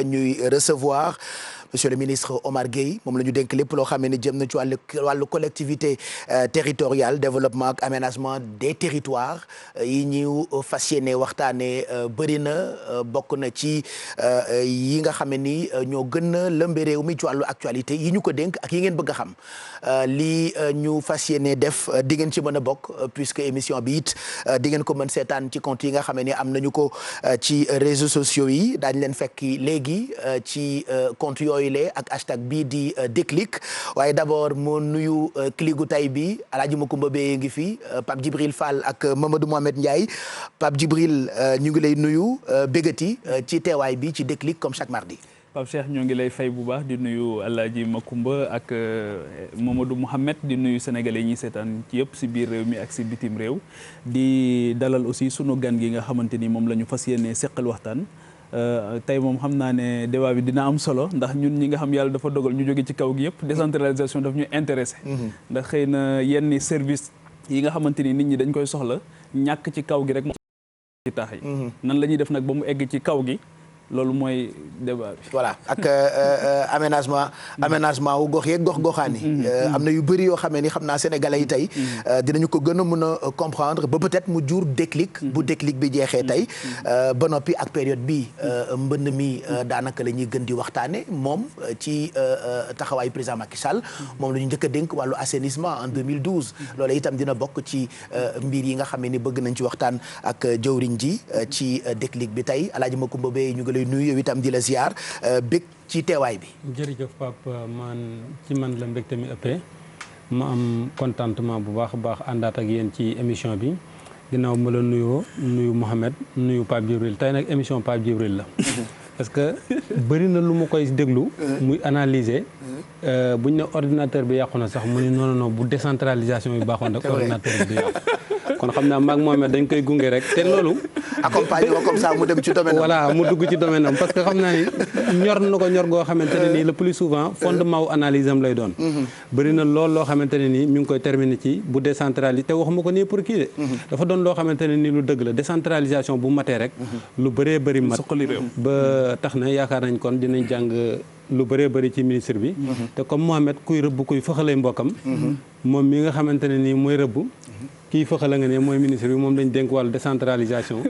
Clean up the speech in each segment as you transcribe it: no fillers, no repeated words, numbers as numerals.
ñuy recevoir monsieur le ministre Omar Gueye moom la ñu dénk lépp loo xam ne jëm na ci wàllu collectivité territoriale développement ak aménagement des territoires yi ñu fas yéene waxtaanee bëri na bokk na ci yi nga xam ne ni ñoo gën a lëmbe réew mi ci wàllu actualité yi ñu ko dénk ak yi ngeen bëgg a xam lii ñu fas yéene def di ngeen ci mën a bokk puisque émission bi it di ngeen ko mën seetaan ci compte yi nga xam ne ni am nañu ko ci réseaux sociaux yi daañu leen fekki léegi ci compte yooyu ak hashtag bii di déclic waaye d'abord moo nuyu kligu tay bi Alaaji Makumba Beye ngi fi Pape Djibril Fall ak Mamadou Mohamed Ndiaye Pape Djibril ñu ngi lay nuyu bégati ci teewaay bi ci déclic comme chaque mardi. Pape Cheikh ñoo ngi lay fay bu baax di nuyu Alaaji Makumba ak Mamadou Mohamed di nuyu sénégalais ñi seetaan ci yëpp si biir réew mi ak si bitim réew di dalal aussi sunu gan gi nga xamante ni moom la ñu fas yéene seqal waxtaan. tey moom xam naa ne débat bi dina am solo ndax ñun ñi nga xam yàlla dafa dogal ñu jóge ci kaw gi yëpp décentralisation daf ñu intéressé ndax xëy na yenn service yi nga xamante ni nit ñi dañ koy soxla ñàkk ci kaw gi rek moo ci tax yi nan la ñuy def nag ba mu egg ci kaw gi loolu mooy débat bi. voilà ak aménagement wu gox yeeg gox-goxaan yi. am na yu bëri yoo xamee ni xam naa sénégalais yi tey dinañu ko gën a mën a comprendre ba peut-être mu jur déclic. bu déclic bi jeexee tey ba noppi ak période bi mbënd mi daanaka la ñuy gën di waxtaane moom ci taxawaayu président Macky Sall moom la ñu njëkk a dénk wàllu assainissement en 2012. loolu itam dina bokk ci mbir yi nga xam ne ni bëgg nañ ci waxtaan ak jëwriñ ji ci déclic bi tey Alaaji Makumba Beye ñu ngi lay nuyu yow itam di la ziar bég ci teewaay bi. jërëjëf Pape man la mbégte mi ëppee ma am contentement bu baax a baax àndaat ak yéen ci émission bi ginnaaw ma la nuyu Mohamed nuyu Pape Djibril tey nag émission Pape Djibril la. parce que bëri na lu ma koy déglu. muy analyser buñ ne ordinateur bi yàqu na sax mu ne non bu décentralisation bi baaxoon rek ordinateur bi yàqu. kon xam naa maag Mohamed dañ koy gunge rek te loolu. accompagner ko comme ça mu dem ci domaine am. voilà mu dugg ci domaine am parce que xam naa ni ñor na ko ñor goo xamante ne nii le plus souvent fondement wu analyse am lay doon. bëri na lool loo xamante ne nii mi ngi koy terminer ci bu décentralisé te waxuma ko nii pour kii de. dafa doon loo xamante ne nii lu dëgg la décentralisation bu matee rek. lu bëree bëri mat ba tax na yaakaar nañ kon dinañ jàng lu bëree bëri ci ministre bi. te comme Mohamed kuy rëbb kuy fëxalee mbokkam. moom mi nga xamante ne nii mooy rëbb. kii fëxala nga ne mooy ministre bi moom dañ dénk wàllu décentralisation.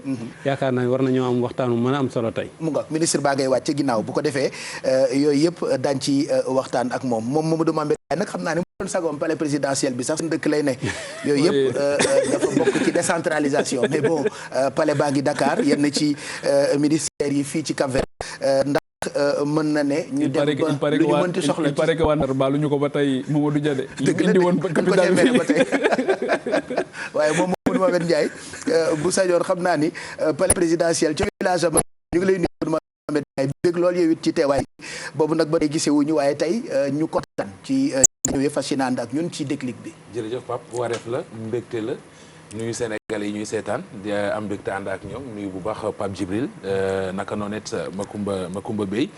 yaakaar naa war nañoo am waxtaanu mën a am solo tey. mu nga ministre baa ngay wàcc ginnaaw bu ko defee yooyu yëpp daañ ci waxtaan ak moom Mamadou Mambé nag xam naa ne mu doon sagoom palais présidentiel bi sax suñu dëkk lay ne yooyu yëpp dafa bokk ci décentralisation mais bon palais baa ngi Dakar yenn ci ministères yi fii ci Cap-Vert mën na ne ñu dem ba lu ñu mënti soxla il paraît que waa Ndar baalu ñu ko ba tey Mamadou Dia de dëgg la de ba tey waaye moom Mamadou Mohamed Ndiaye bu sañoon xam naa ni palais présidentiel ci village am ñu ngi lay nuyu Mohamed Ndiaye bëgg loolu yow it ci teewaay boobu nag ba tey gisee wuñu waaye tey ñu kontaan ci ñëwee fas yéene ànd ak ñun ci déclic bi. jërëjëf Pape wareef la mbégte la nuyu Sénégalais yi ñuy seetaan di am mbégte ànd ak ñoom nuyu bu baax Pape Djibril naka noonu it Makumba Beye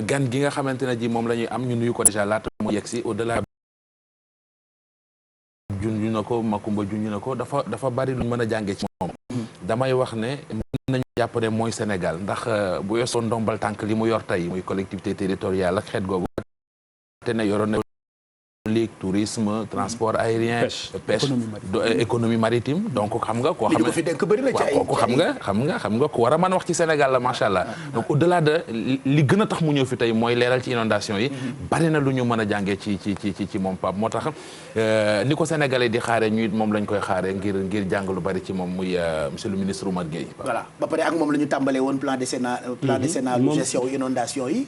gan gi nga xamante ne ji moom la ñuy am ñu nuyu ko déjà laata moo yegg si au-delà junj na ko Makumba junj na ko dafa bari lu mën a jàngee ci moom damay wax ne mën nañu jàpp ne mooy Sénégal ndax bu yosoo ndombal tànk li mu yor tey muy collectivité territoriale ak xeet googu te ne yoroon na ligue tourisme transport aérien pêche économie maritime donc xam nga koo xam nga ku war a mën wax ci Sénégal la macha allah donc au delà de li gën a tax mu ñëw fi tey mooy leeral ci inondation yi bari na lu ñu mën a jàngee ci moom Pape moo tax ni ko sénégalais di xaare ñu it moom lañ koy xaare ngir jàng lu bari ci moom muy monsieur le ministre Omar Gueye. voilà ba pare ak moom la ñu tàmbalee woon plan décennal gestion inondation yi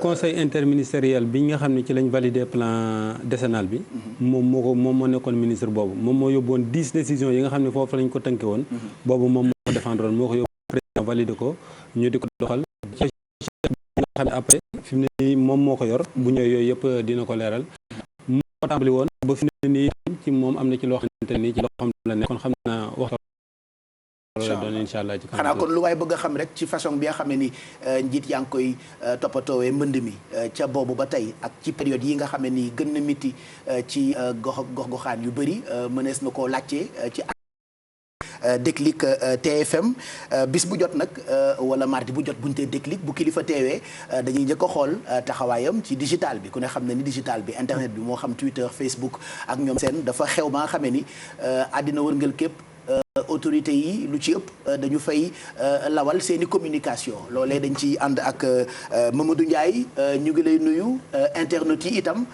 conseil interministériel bi nga xam ne ci lañ validé plan décennal bi moom moo nekkoon ministre boobu moom moo yóbboon 10 décisions yi nga xam ne foofu lañ ko tënke woon boobu moom moo ko défendre moo ko yóbbu président validé ko ñu di ko doxal ci nga xam ne après fi mu ne nii moom moo ko yor bu ñëwee yooyu yëpp dina ko leeral moo ko tàmbali woon ba fi mu ne nii ci moom am na ci loo xamante nii ci loo xam la ne kon xam naa wax incha allah xanaa kon lu waay bëgg a xam rek ci façon bi nga xam ne ni njiit yaa ngi koy toppatoowee mbënd mi ca boobu ba tey ak ci période yi nga xam ne ni gën na miti ci gox-goxaan yu bëri mënees na koo laajte ci Déclic TFM bis bu jot nag wala mardi bu jot buñ tee Déclic bu kilifa teewee dañuy njëkk a xool taxawaayam ci digital bi ku ne xam ne ni digital bi internet bi moo xam Twitter Facebook ak ñoom seen dafa xew ba nga xamee ni àddina wërngal képp autorité yi lu ci ëpp dañu fay lawal seeni communication loolee dañ ci ànd ak Mamadou Ndiaye ñu ngi lay nuyu internautes yi itam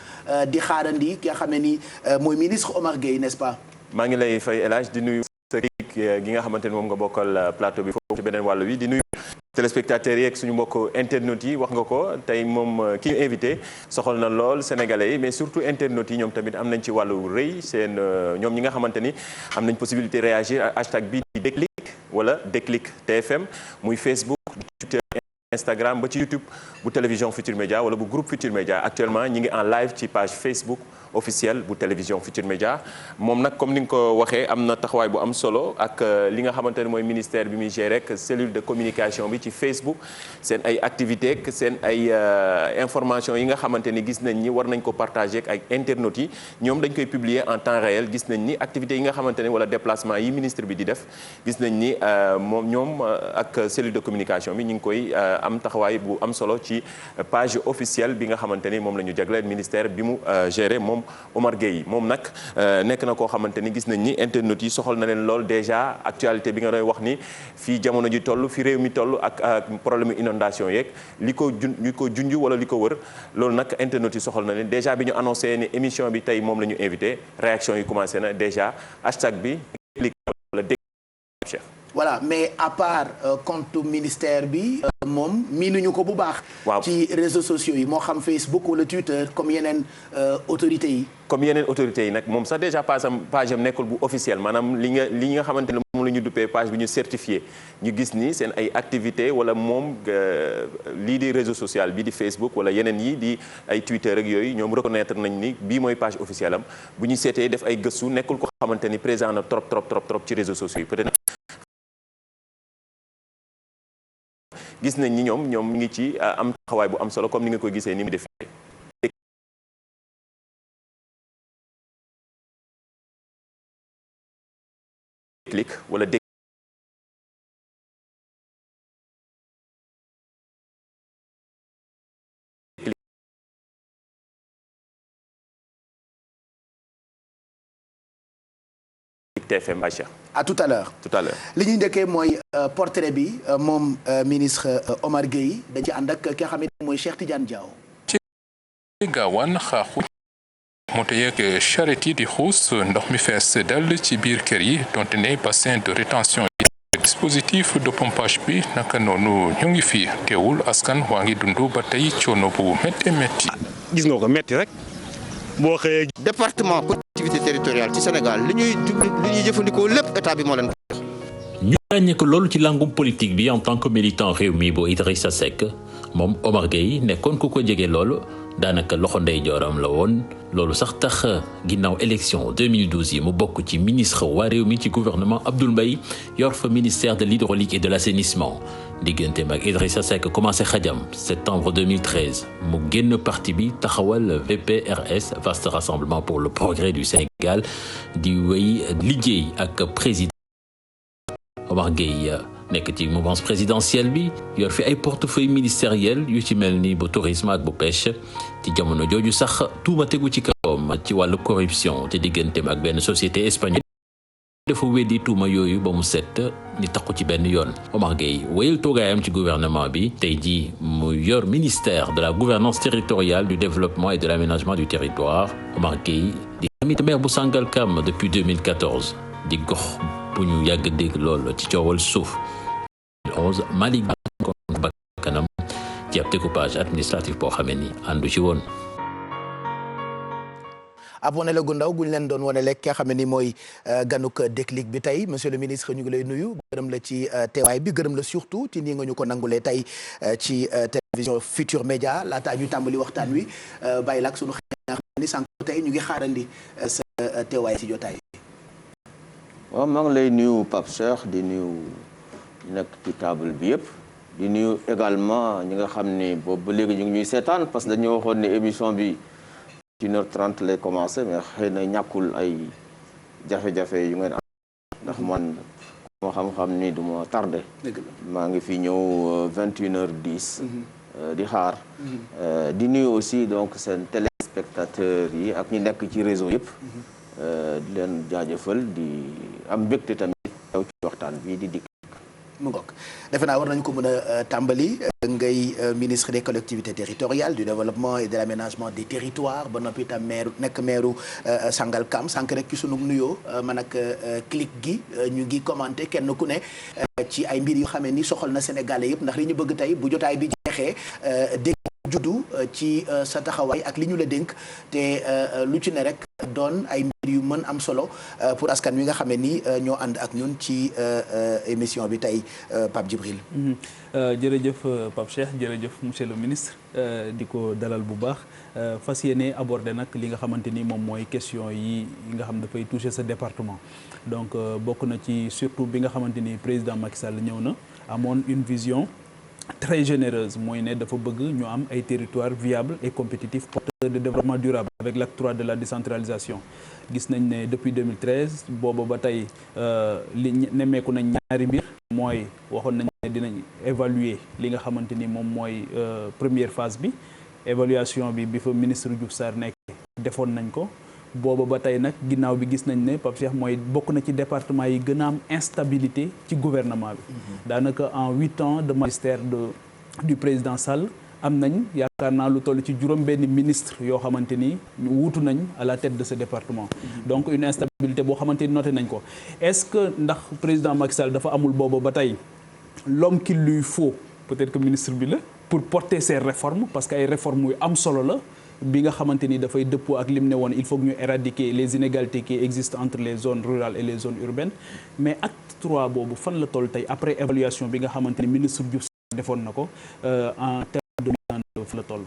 di xaarandi ki nga xam ne ni mooy ministre Omar Gueye n'est-ce pas. maa ngi lay fay El Hadj di nuyu sa gi nga xamante ni moom nga bokkal plateau bi foofu ci beneen wàll wi di nuyu téléspectateurs yi ak suñu mbokk internautes yi wax nga ko tey moom ki ñu invité soxal na lool sénégalais yi mais surtout internautes yi ñoom tamit am nañ ci wàllu rëy seen ñoom ñi nga xamante ni am nañ possibilité réagir hashtag bi di Déclic wala Déclic TFM muy Facebook Twitter Instagram ba ci YouTube bu télévision Futur Média wala bu groupe Futur Média actuellement ñi ngi en live ci page Facebook officielle bu télévision Futur Média moom nag comme ni nga ko waxee am na taxawaay bu am solo ak li nga xamante ne mooy ministère bi muy gérer rek cellule de communication bi ci Facebook seen ay activités ak seen ay information yi nga xamante ni gis nañ ni war nañ ko partager ak internautes yi ñoom dañ koy publier en temps réel gis nañ ni activités yi nga xamante ne wala déplacement yi ministre bi di def gis nañ ni moom ñoom ak cellule de communication bi ñu ngi koy am taxawaay bu am solo ci page officielle bi nga xamante ni moom la ñu jagleel ministère bi mu gérer moom Omar Gueye moom nag nekk na koo xamante ni gis nañ ni internet yi soxal na leen lool déjà actualité bi nga doon wax ni fii jamono ji toll fi réew mi toll ak problème inondation yeeg li ko junj wala li ko wër loolu nag internet yi soxal na leen déjà bi ñu annoncé ni émission bi tey moom la ñu invité réaction yi commencé na déjà hashtag bi wala chef. Voilà mais à part compte ministère bi moom miinuñu ko bu baax. waaw ci réseaux sociaux yi moo xam Facebook wala Twitter comme yeneen autorités yi. comme yeneen autorités yi nag moom sax déjà page am nekkul bu officiel maanaam li nga xamante ne moom la ñu duppee page bi ñu certifié ñu gis ni seen ay activité wala moom lii di réseau social bi di Facebook wala yeneen yi di ay Twitter ak yooyu ñoom reconnaître nañ ni bii mooy page officielle am bu ñu seetee def ay gëstu nekkul ko xamante ni présent na trop ci réseaux sociaux yi peut-être. gis nañ ni ñoom ñu ngi ci am taxawaay bu am solo comme ni nga koy gisee ni mu defee Déclic wala TFM Aïcha. À tout à l'heure. Tout à l'heure. li ñuy njëkkee mooy portrait bi moom ministre Omar Gueye dañ ci ànd ak ki nga xam ne mooy Cheikh Tidiane Diaw. ci gaawaan xaaxu moto yeeg charrette yi di xuus ndox mi fees dal ci biir kër yi donte ne bassin de rétention yi dispositif de pompage bi naka noonu ñu ngi fi teewul askan waa ngi dund ba tey coono bu métti métti. gis nga ko métti rek boo xëyee. département collectivité territoriale ci Sénégal li ñuy jëfandikoo lépp état bi moo leen ko jox. ñu ràññee ko loolu ci langum politique bi en tant que militant Rewmi bu Idrissa Seck moom Omar Gueye nekkoon ku ko jege loolu daanaka loxo ndeyjooram la woon loolu sax tax ginnaaw élection 2012 yi mu bokk ci ministre waa Rewmi ci gouvernement Abdoul Mbaye yor fa ministère de l'hydraulique et de l'assainissement digganteem ak Idrissa Seck commencé xajam septembre 2013 mu génn parti bi taxawal VPRS vaste rassemblement pour le progrès du Sénégal di wéy liggéey ak président Omar Gueye nekk ci mouvance présidentielle bi yor fi ay portefeuille ministériel yu ci mel ni bu tourisme ak bu pêche ci jamono jooju sax tuuma tegu ci kawam ci wàllu corruption te digganteem ak benn société espagnole dafa weddi tuuma yooyu ba mu set ni taxu ci benn yoon. Omar Gueye wéyal toogaayam ci gouvernement bi tey jii mu yor ministère de la gouvernance territoriale du développement et de l'aménagement du territoire Omar Gueye di tamit maire bu Sangalkam depuis 2014 di gox bu ñu yàgg dégg lool ci coowal suuf 2011 Malick bakkanam ci ab découpage administratif boo xamee ni àndu ci woon. ab wane la gu ndaw guñ leen doon wane lekk ki nga xam ne ni mooy ganuk Déclic bi tey monsieur le ministre ñu ngi lay nuyu gërëm la ci teewaay bi gërëm la surtout ci nii nga ñu ko nangulee tey ci télévision Futur Média laataa ñu tàmbali waxtaan wi bàyyi la ak sunu xeex ni sànq tey ñu ngi xaarandi sa teewaay ci jotaay. waaw maa ngi lay nuyu Pape Cheikh di nuyu nekk ci table bi yëpp di nuyu également ñi nga xam ne boobu ba léegi ñu ngi ñuy seetaan parce que dañoo waxoon ne émission bi 1h30 lay commencé mais xëy na ñàkkul ay jafe-jafe yu ngeen am ndax man moo xam-xam ni du ma tardé. maa ngi fi ñëw 21h10. di xaar. di nuyu aussi donc seen téléspectateurs yi ak ñi nekk ci réseau yëpp. di leen jaajëfal di am mbégte tamit teew ci waxtaan bi di dikk. mu ngoog defe naa war nañu ko mën a tàmbali ngay ministre des collectivités territoriales du développement et de l'aménagement des territoires ba noppi itam nekk maire Sangalkam sànq rek ci sunu nuyoo man ak clic gi ñu ngi commenté kenn ku ne ci ay mbir yu xamee ni soxal na Sénégalais yëpp ndax li ñu bëgg tey bu jotaay bi jeexee dégg juddu ci sa taxawaay ak li ñu la dénk te lu ci ne rek doon ay mbir yu mën am solo pour askan wi nga xamee ni ñoo ànd ak ñun ci émission bi tey Pape Djibril. jërëjëf Pape Cheikh jërëjëf monsieur le ministre di ko dalal bu baax fas yéene aborder nag li nga xamante ni moom mooy question yi nga xam dafay toucher sa département donc bokk na ci surtout bi nga xamante ni président Macky Sall ñëw na amoon une vision très généreuse mooy ne dafa bëgg ñu am ay territoires viables et compétitifs porteurs de développement durable avec l'acte 3 de la décentralisation gis nañ ne depuis 2013 booba ba tey li nemmeeku nañ ñaari mbir mooy waxoon nañ ne dinañ évaluer li nga xamante ni moom mooy première phase bi évaluation bi fa ministre Diouf Sarr nekk defoon nañ ko booba ba tey nag ginnaaw bi gis nañ ne Pape Cheikh mooy bokk na ci département yi gën a am instabilité ci gouvernement bi daanaka en 8 ans de magistère du président Sall am nañ yaakaar naa lu toll ci juróom-benn ministre yoo xamante ni wuutu nañ à la tête de ce département donc une instabilité boo xamante ni noté nañ ko est-ce que ndax président Macky Sall dafa amul booba ba tey l'homme qu'il lui faut peut-être que ministre bi la pour porter ces réformes parce que ay réformes yu am solo la bi nga xamante ni dafay dëppoo ak lim ne woon il faut que ñu éradiquer les inégalités qui existent entre les zones rurales et les zones urbaines mais acte 3 boobu fan la toll tey après évaluation bi nga xamante ni ministre Diouf defoon na ko en termes de mise en œuvre fan la toll.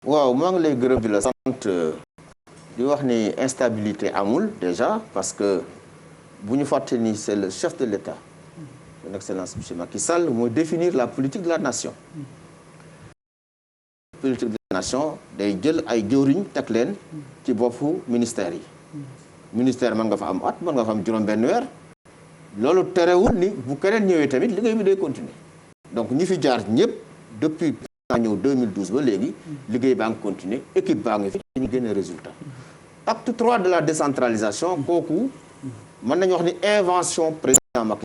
waaw maa ngi lay gërëm di la sant di wax ni instabilité amul déjà parce que bu ñu fàtte ni c'est le chef de l'État son excellence monsieur Macky Sall mooy définir la politique de la nation. politique de la nation day jël ay jëwriñ teg leen ci boppu ministère yi ministère mën nga fa am at mën nga fa am juróom-benn weer loolu terewul ni bu keneen ñëwee tamit liggéey bi day continuer donc ñi fi jaar ñëpp depuis naa ñëw 2012 ba léegi liggéey baa ngi continuer équipe baa ngi fi ñu génne résultat acte 3 de la décentralisation kooku mën nañu wax ni invention président Macky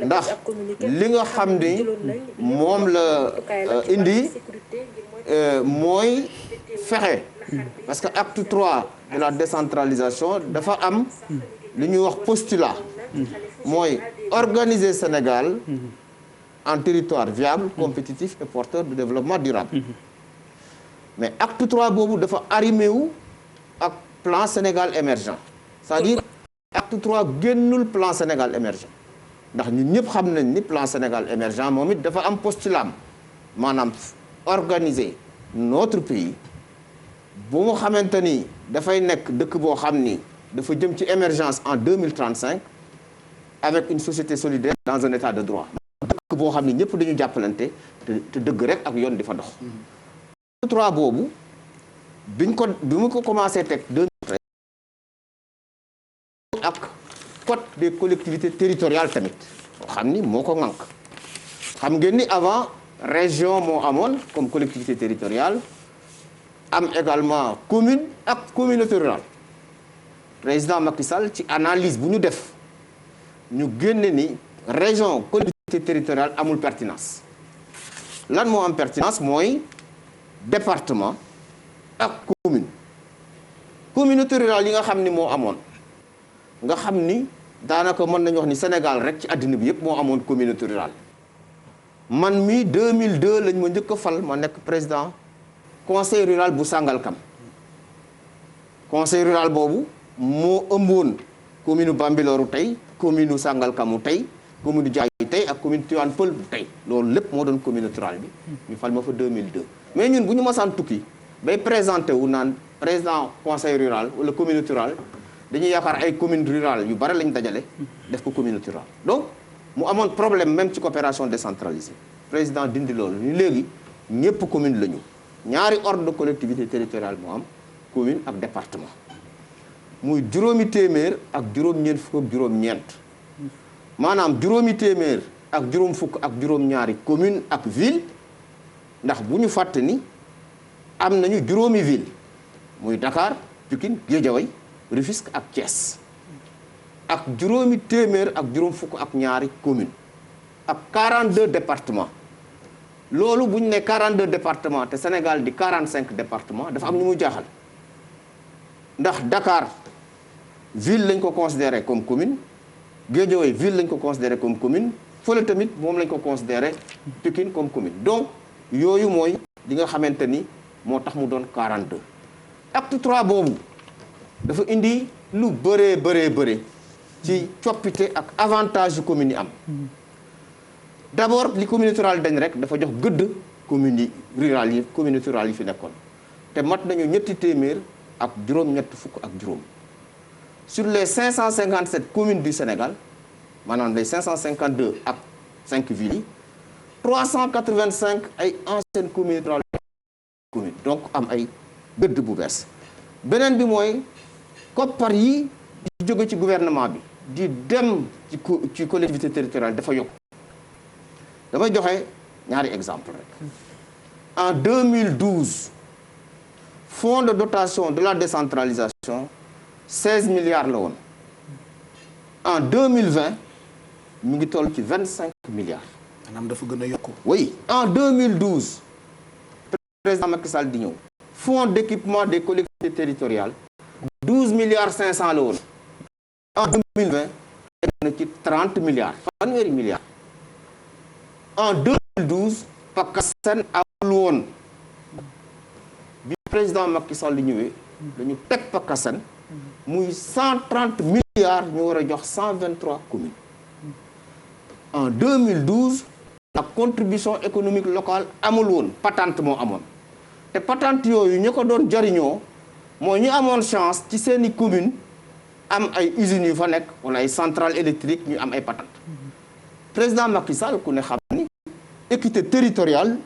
ndax li nga xam ni moom la indi mooy fexe parce que acte 3 de la décentralisation dafa am li ñuy wax postulat mooy organiser Sénégal en territoire viable compétitif et porteur de développement durable mais acte 3 boobu dafa arrimé wu ak plan Sénégal émergent c'est-à-dire acte 3 génnul plan Sénégal émergent ndax ñun ñëpp xam nañ ni plan Sénégal émergent moom it dafa am postulat maanaam organiser notre pays bu mu xamante ni dafay nekk dëkk boo xam ni dafa jëm ci émergence en 2035 avec une société solidaire dans un état de droit dëkk boo xam ni ñëpp dañu jàppalante te dëgg rek ak yoon di fa dox 3 boobu bi mu ko commencé teg 2013 ak code des collectivités territoriales tamit boo xam ni moo ko ŋànk xam ngeen ni avant région moo amoon comme collectivité territoriale am également commune ak communauté rurale président Macky Sall ci analyse bu ñu def ñu génne ni région collectivité territoriale amul pertinence lan moo am pertinence mooy département ak commune communauté rurale yi nga xam ni moo amoon nga xam ni daanaka mën nañu wax ni Sénégal rek ci àddina bi yëpp moo amoon communauté rurale man mi 2002 lañ ma njëkk a fal ma nekk président conseil rural bu Sangalkam conseil rural boobu moo ëmboon commune Bambilor tey commune Sangalkamu tey commune Diaye tey ak commune Tivaouane Peulh bu tey loolu lépp moo doon communauté rurale bi ñu fal ma fa 2002 mais ñun bu ñu masaan tukki bay présenté wu naan président conseil rural wala communauté rurale dañuy yaakaar ay communes rurales yu bari lañ dajale def ko communauté rurale donc mu amoon problème même ci coopération décentralisée président dindi loolu ñu léegi ñëpp commune la ñu ñaari ordre de collectivité territoriale moo am commune ak département muy juróomi téeméer ak juróom-ñeent fukk ak juróom-ñeent maanaam juróomi téeméer ak juróom fukk ak juróom-ñaari commune ak ville ndax bu ñu fàtte ni am nañu juróomi ville muy Dakar Pikine Guédiawaye Rufisque ak Thiès ak juróomi téeméer ak juróom fukk ak ñaari commune ak 42 départements loolu bu ñu ne 42 départements te Sénégal di 45 départements dafa am ñu mu jaaxal ndax Dakar ville lañ ko considéré comme commune Guédiawaye ville lañ ko considéré comme commune fële tamit moom lañ ko considéré Pikine comme commune donc yooyu mooy li nga xamante ni moo tax mu doon 42 acte 3 boobu dafa indi lu bëree ci coppite ak avantage yu communes yi am d'abord li communauté rurale dañ rek dafa jox gëdd communes yi rurales yi communauté rurale yi fi nekkoon te mat nañu ñetti téeméer ak juróom-ñett fukk ak juróom sur les 557 communes du Sénégal maanaam les 552 ak 5 villes yi 385 ay anciennes communes rurales communes donc am ay gëdd bu bees beneen bi mooy koppar yi di jóge ci gouvernement bi di dem ci collectivité territoriale dafa yokk damay joxe ñaari exemple rek en 2012 fonds de dotation de la décentralisation 16 milliards la woon en 2020 mu ngi toll ci 25 milliards. maanaam dafa gën a yokku. oui en 2012 président Macky Sall di ñëw fonds d'équipement des collectivités territoriales 12 milliards 500 la woon en 2020 egg na ci 30 milliards fanweeri milliards en 2012 PACASEN amul woon bi président Macky Sall di ñëwee dañu teg PACASEN muy 130 milliards ñu war a jox 123 communes en 2012 la contribution économique locale amul woon patente moo amoon te patente yooyu ñu ko doon jariñoo mooy ñu amoon chance ci seeni commune am ay usines yu fa nekk wala ay centrales électriques ñu am ay patente président Macky Sall ku ne xam ni équité territoriale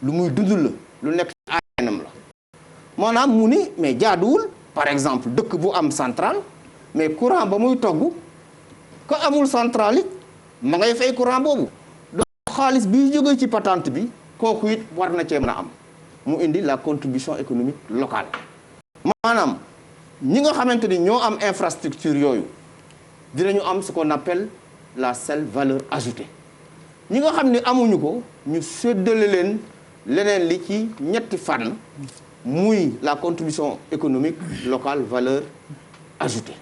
lu muy dund la lu nekk ci ADN la maanaam mu ni mais jaaduwul par exemple dëkk bu am centrale mais courant ba muy togg ko amul centrale it ma ngay fay courant boobu donc xaalis bi jógee ci patente bi kooku it war na cee mën a am mu indi la contribution économique locale maanaam ñi nga xamante ni ñoo am infrastructure yooyu dinañu am ce qu'on appelle la seule valeur ajoutée ñi nga xam ne amuñu ko ñu séddale leen leneen li ci ñetti fànn muy la contribution économique locale valeur ajoutée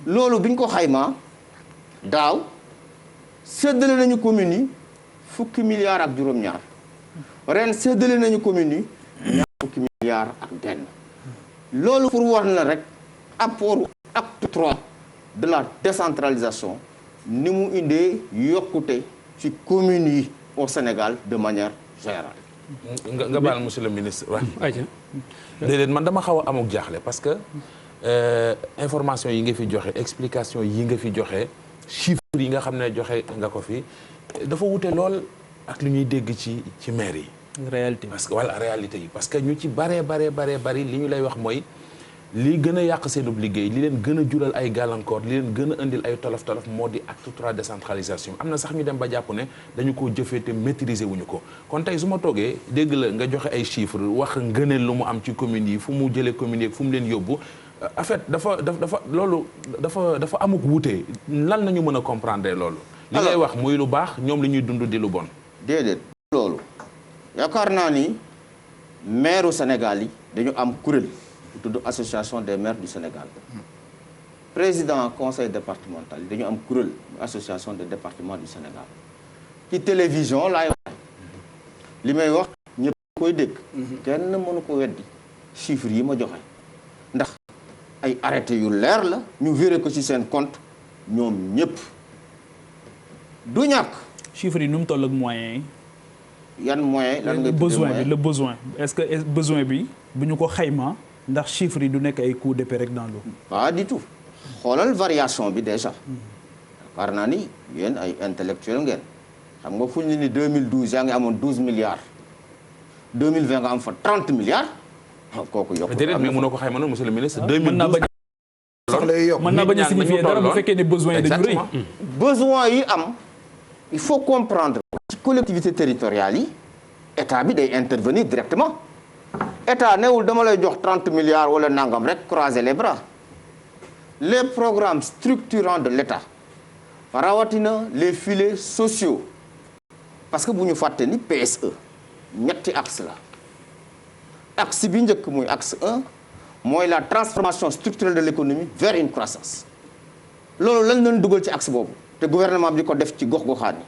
loolu bi ñu ko xaymaa daaw séddale nañu communes yi fukki milliards ak juróom-ñaar ren séddale nañu communes yi ñaar fukki milliards ak benn loolu pour wax na rek apport acte 3 de la décentralisation ni mu indee yokkute ci communes yi au Sénégal de manière générale. nga baal monsieur le ministre waaw. déedéet man dama xaw a amuk jaaxle parce que information yi nga fi joxe explication yi nga fi joxe chiffres yi nga xam ne joxe nga ko fi dafa wute lool ak li ñuy dégg ci maire yi. réalité parce que wala réalité yi parce que ñu ci bari li ñu lay wax mooy li gën a yàq seenub liggéey li leen gën a jural ay gàllankoor li leen gën a indil ay tolof-tolof moo di acte 3 décentralisation am na sax ñu dem ba jàpp ne dañu ko jëfee te maîtriser wuñu ko kon tey su ma toogee dégg la nga joxe ay chiffres wax ngëneel lu mu am ci communes yi fu mu jëlee communes yi fu mu leen yóbbu en fait dafa amuk wuute lan nañu mën a comprendre loolu. li ngay wax muy lu baax ñoom li ñuy dund di lu bon. déedéet loolu yaakaar naa ni maire Sénégal yi dañu am kuréel bu tudd association des maires du Sénégal président conseil départemental yi dañu am kuréel association des départements du Sénégal ci télévision laay wax li may wax ñëpp koy dégg kenn mënu ko weddi chiffres yi ma joxe ndax ay arrêté yu leer la ñu viré ko ci seen compte ñoom ñëpp du ñàkk chiffres yi nu mu toll ak moyens yi. yan moyen lan nga le besoin est-ce que besoin bi bu ñu ko xayma ndax chiffres yi du nekk ay coups d'épée rek dans l'eau. pas du tout xoolal variation bi déjà yaakaar naa ni yéen ay intellectuel ngeen xam nga fu ñu ni 2012 yaa ngi amoon 12 milliards 2020 nga am fa 30 milliards kooku yokk déedéet mais mënoo ko xayma noonu monsieur le ministre 2012 soxla yi yokk mën naa bañ a signifier dara bu fekkee ne besoin yi dañu rëy. besoin yi am il faut comprendre ci collectivité territoriale yi état bi day intervenir directement état newul dama lay jox 30 milliards wala nangam rek croiser les bras les programmes structurants de l'état rawatina les filets sociaux parce que bu ñu fàtte ni PSE ñetti axe la axe bi njëkk muy axe 1 mooy la transformation structurelle de l'économie vers une croissance loolu lañ leen dugal ci axe boobu te gouvernement bi di ko def ci gox-goxaan yi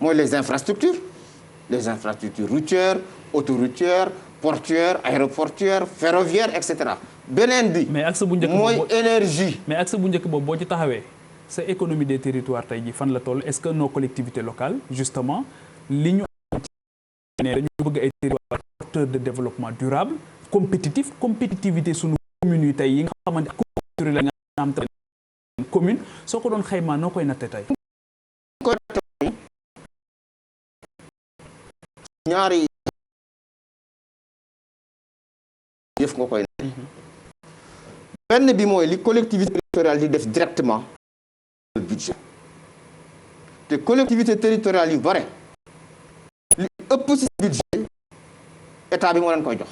mooy les infrastructures routières autoroutières portuaires aéroportuaires ferroviaires et cetera beneen bi mais axe bu njëkk mooy énergie mais axe bu njëkk boobu boo ci taxawee sa économie des territoires tey ji fan la toll est-ce que nos collectivités locales justement li ñu ne dañu bëgg ay territoires porteurs de développement durable compétitivité sunu communes yi tey yi nga xamante culture la nga am commune soo ko doon xaymaa noo koy natte tey ñaari yëf nga koy benn bi mooy li collectivité territoriale di def directement le budget te collectivité territoriale yu bare li ëpp ci budget état bi moo leen koy jox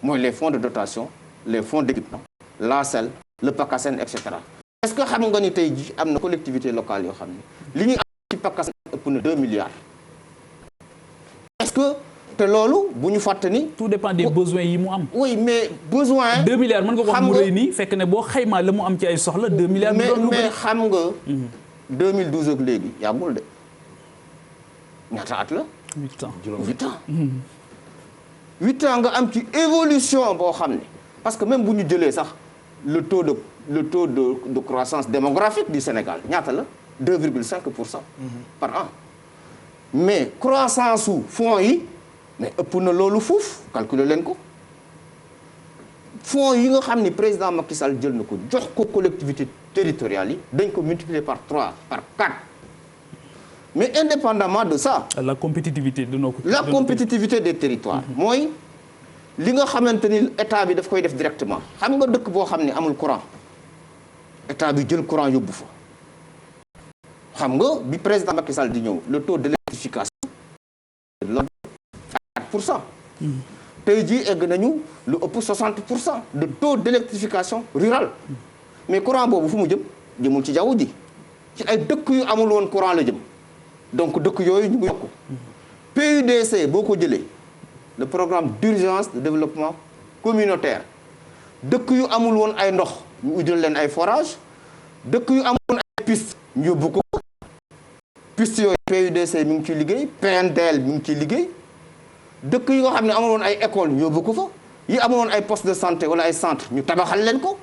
mooy les fonds de dotation les fonds d'équipement l'ACEL le PACASEN et cetera est-ce que xam nga ni tey ji am na collectivité locale yoo xam ne li ñuy am ci PACASEN ëpp na 2 milliards est-ce que te loolu bu ñu fàtte ni tout dépend des besoins yi mu am. oui mais besoin 2 milliards mën nga ko wax mu rëy nii fekk ne boo xaymaa la mu am ci ay soxla 2 milliards. mais xam nga 2012 ak léegi yàggul de ñaata at la 8 ans 8 ans 8 ans nga am ci évolution boo xam ne parce que même bu ñu jëlee sax le taux de croissance démographique du Sénégal ñaata la 2,5% par an mais croissance su fonds yi mais ëpp na loolu fuuf calculer leen ko fonds yi nga xam ni président Macky Sall jël na ko jox ko collectivité territoriale yi dañ ko multiplier par 3 par 4 mais indépendamment de ça la compétitivité de nos compétitivité des territoires mooy li nga xamante ni état bi daf koy def directement xam nga dëkk boo xam ne amul courant état bi jël courant yóbbu fa xam nga bi président Macky Sall di ñëw le taux d'électrification de l'ordre de 4%. tey jii egg nañu lu ëpp 60% de taux d'électrification rurale mais courant boobu fu mu jëmul ci jaww ji ci ay dëkk yu amul woon courant la jëm donc dëkk yooyu ñu ngi yokku PUDC boo ko jëlee le programme d'urgence de développement communautaire dëkk yu amul woon ay ndox ñu uddal leen ay forage dëkk yu amul woon ay piste ñu yóbbu ko piste yooyu PUDC mi ngi ciy liggéey PNDL mi ngi ciy liggéey dëkk yi nga xam ne amul woon ay école ñu yóbbu ko fa yi amul woon ay poste de santé wala ay centre ñu tabaxal leen ko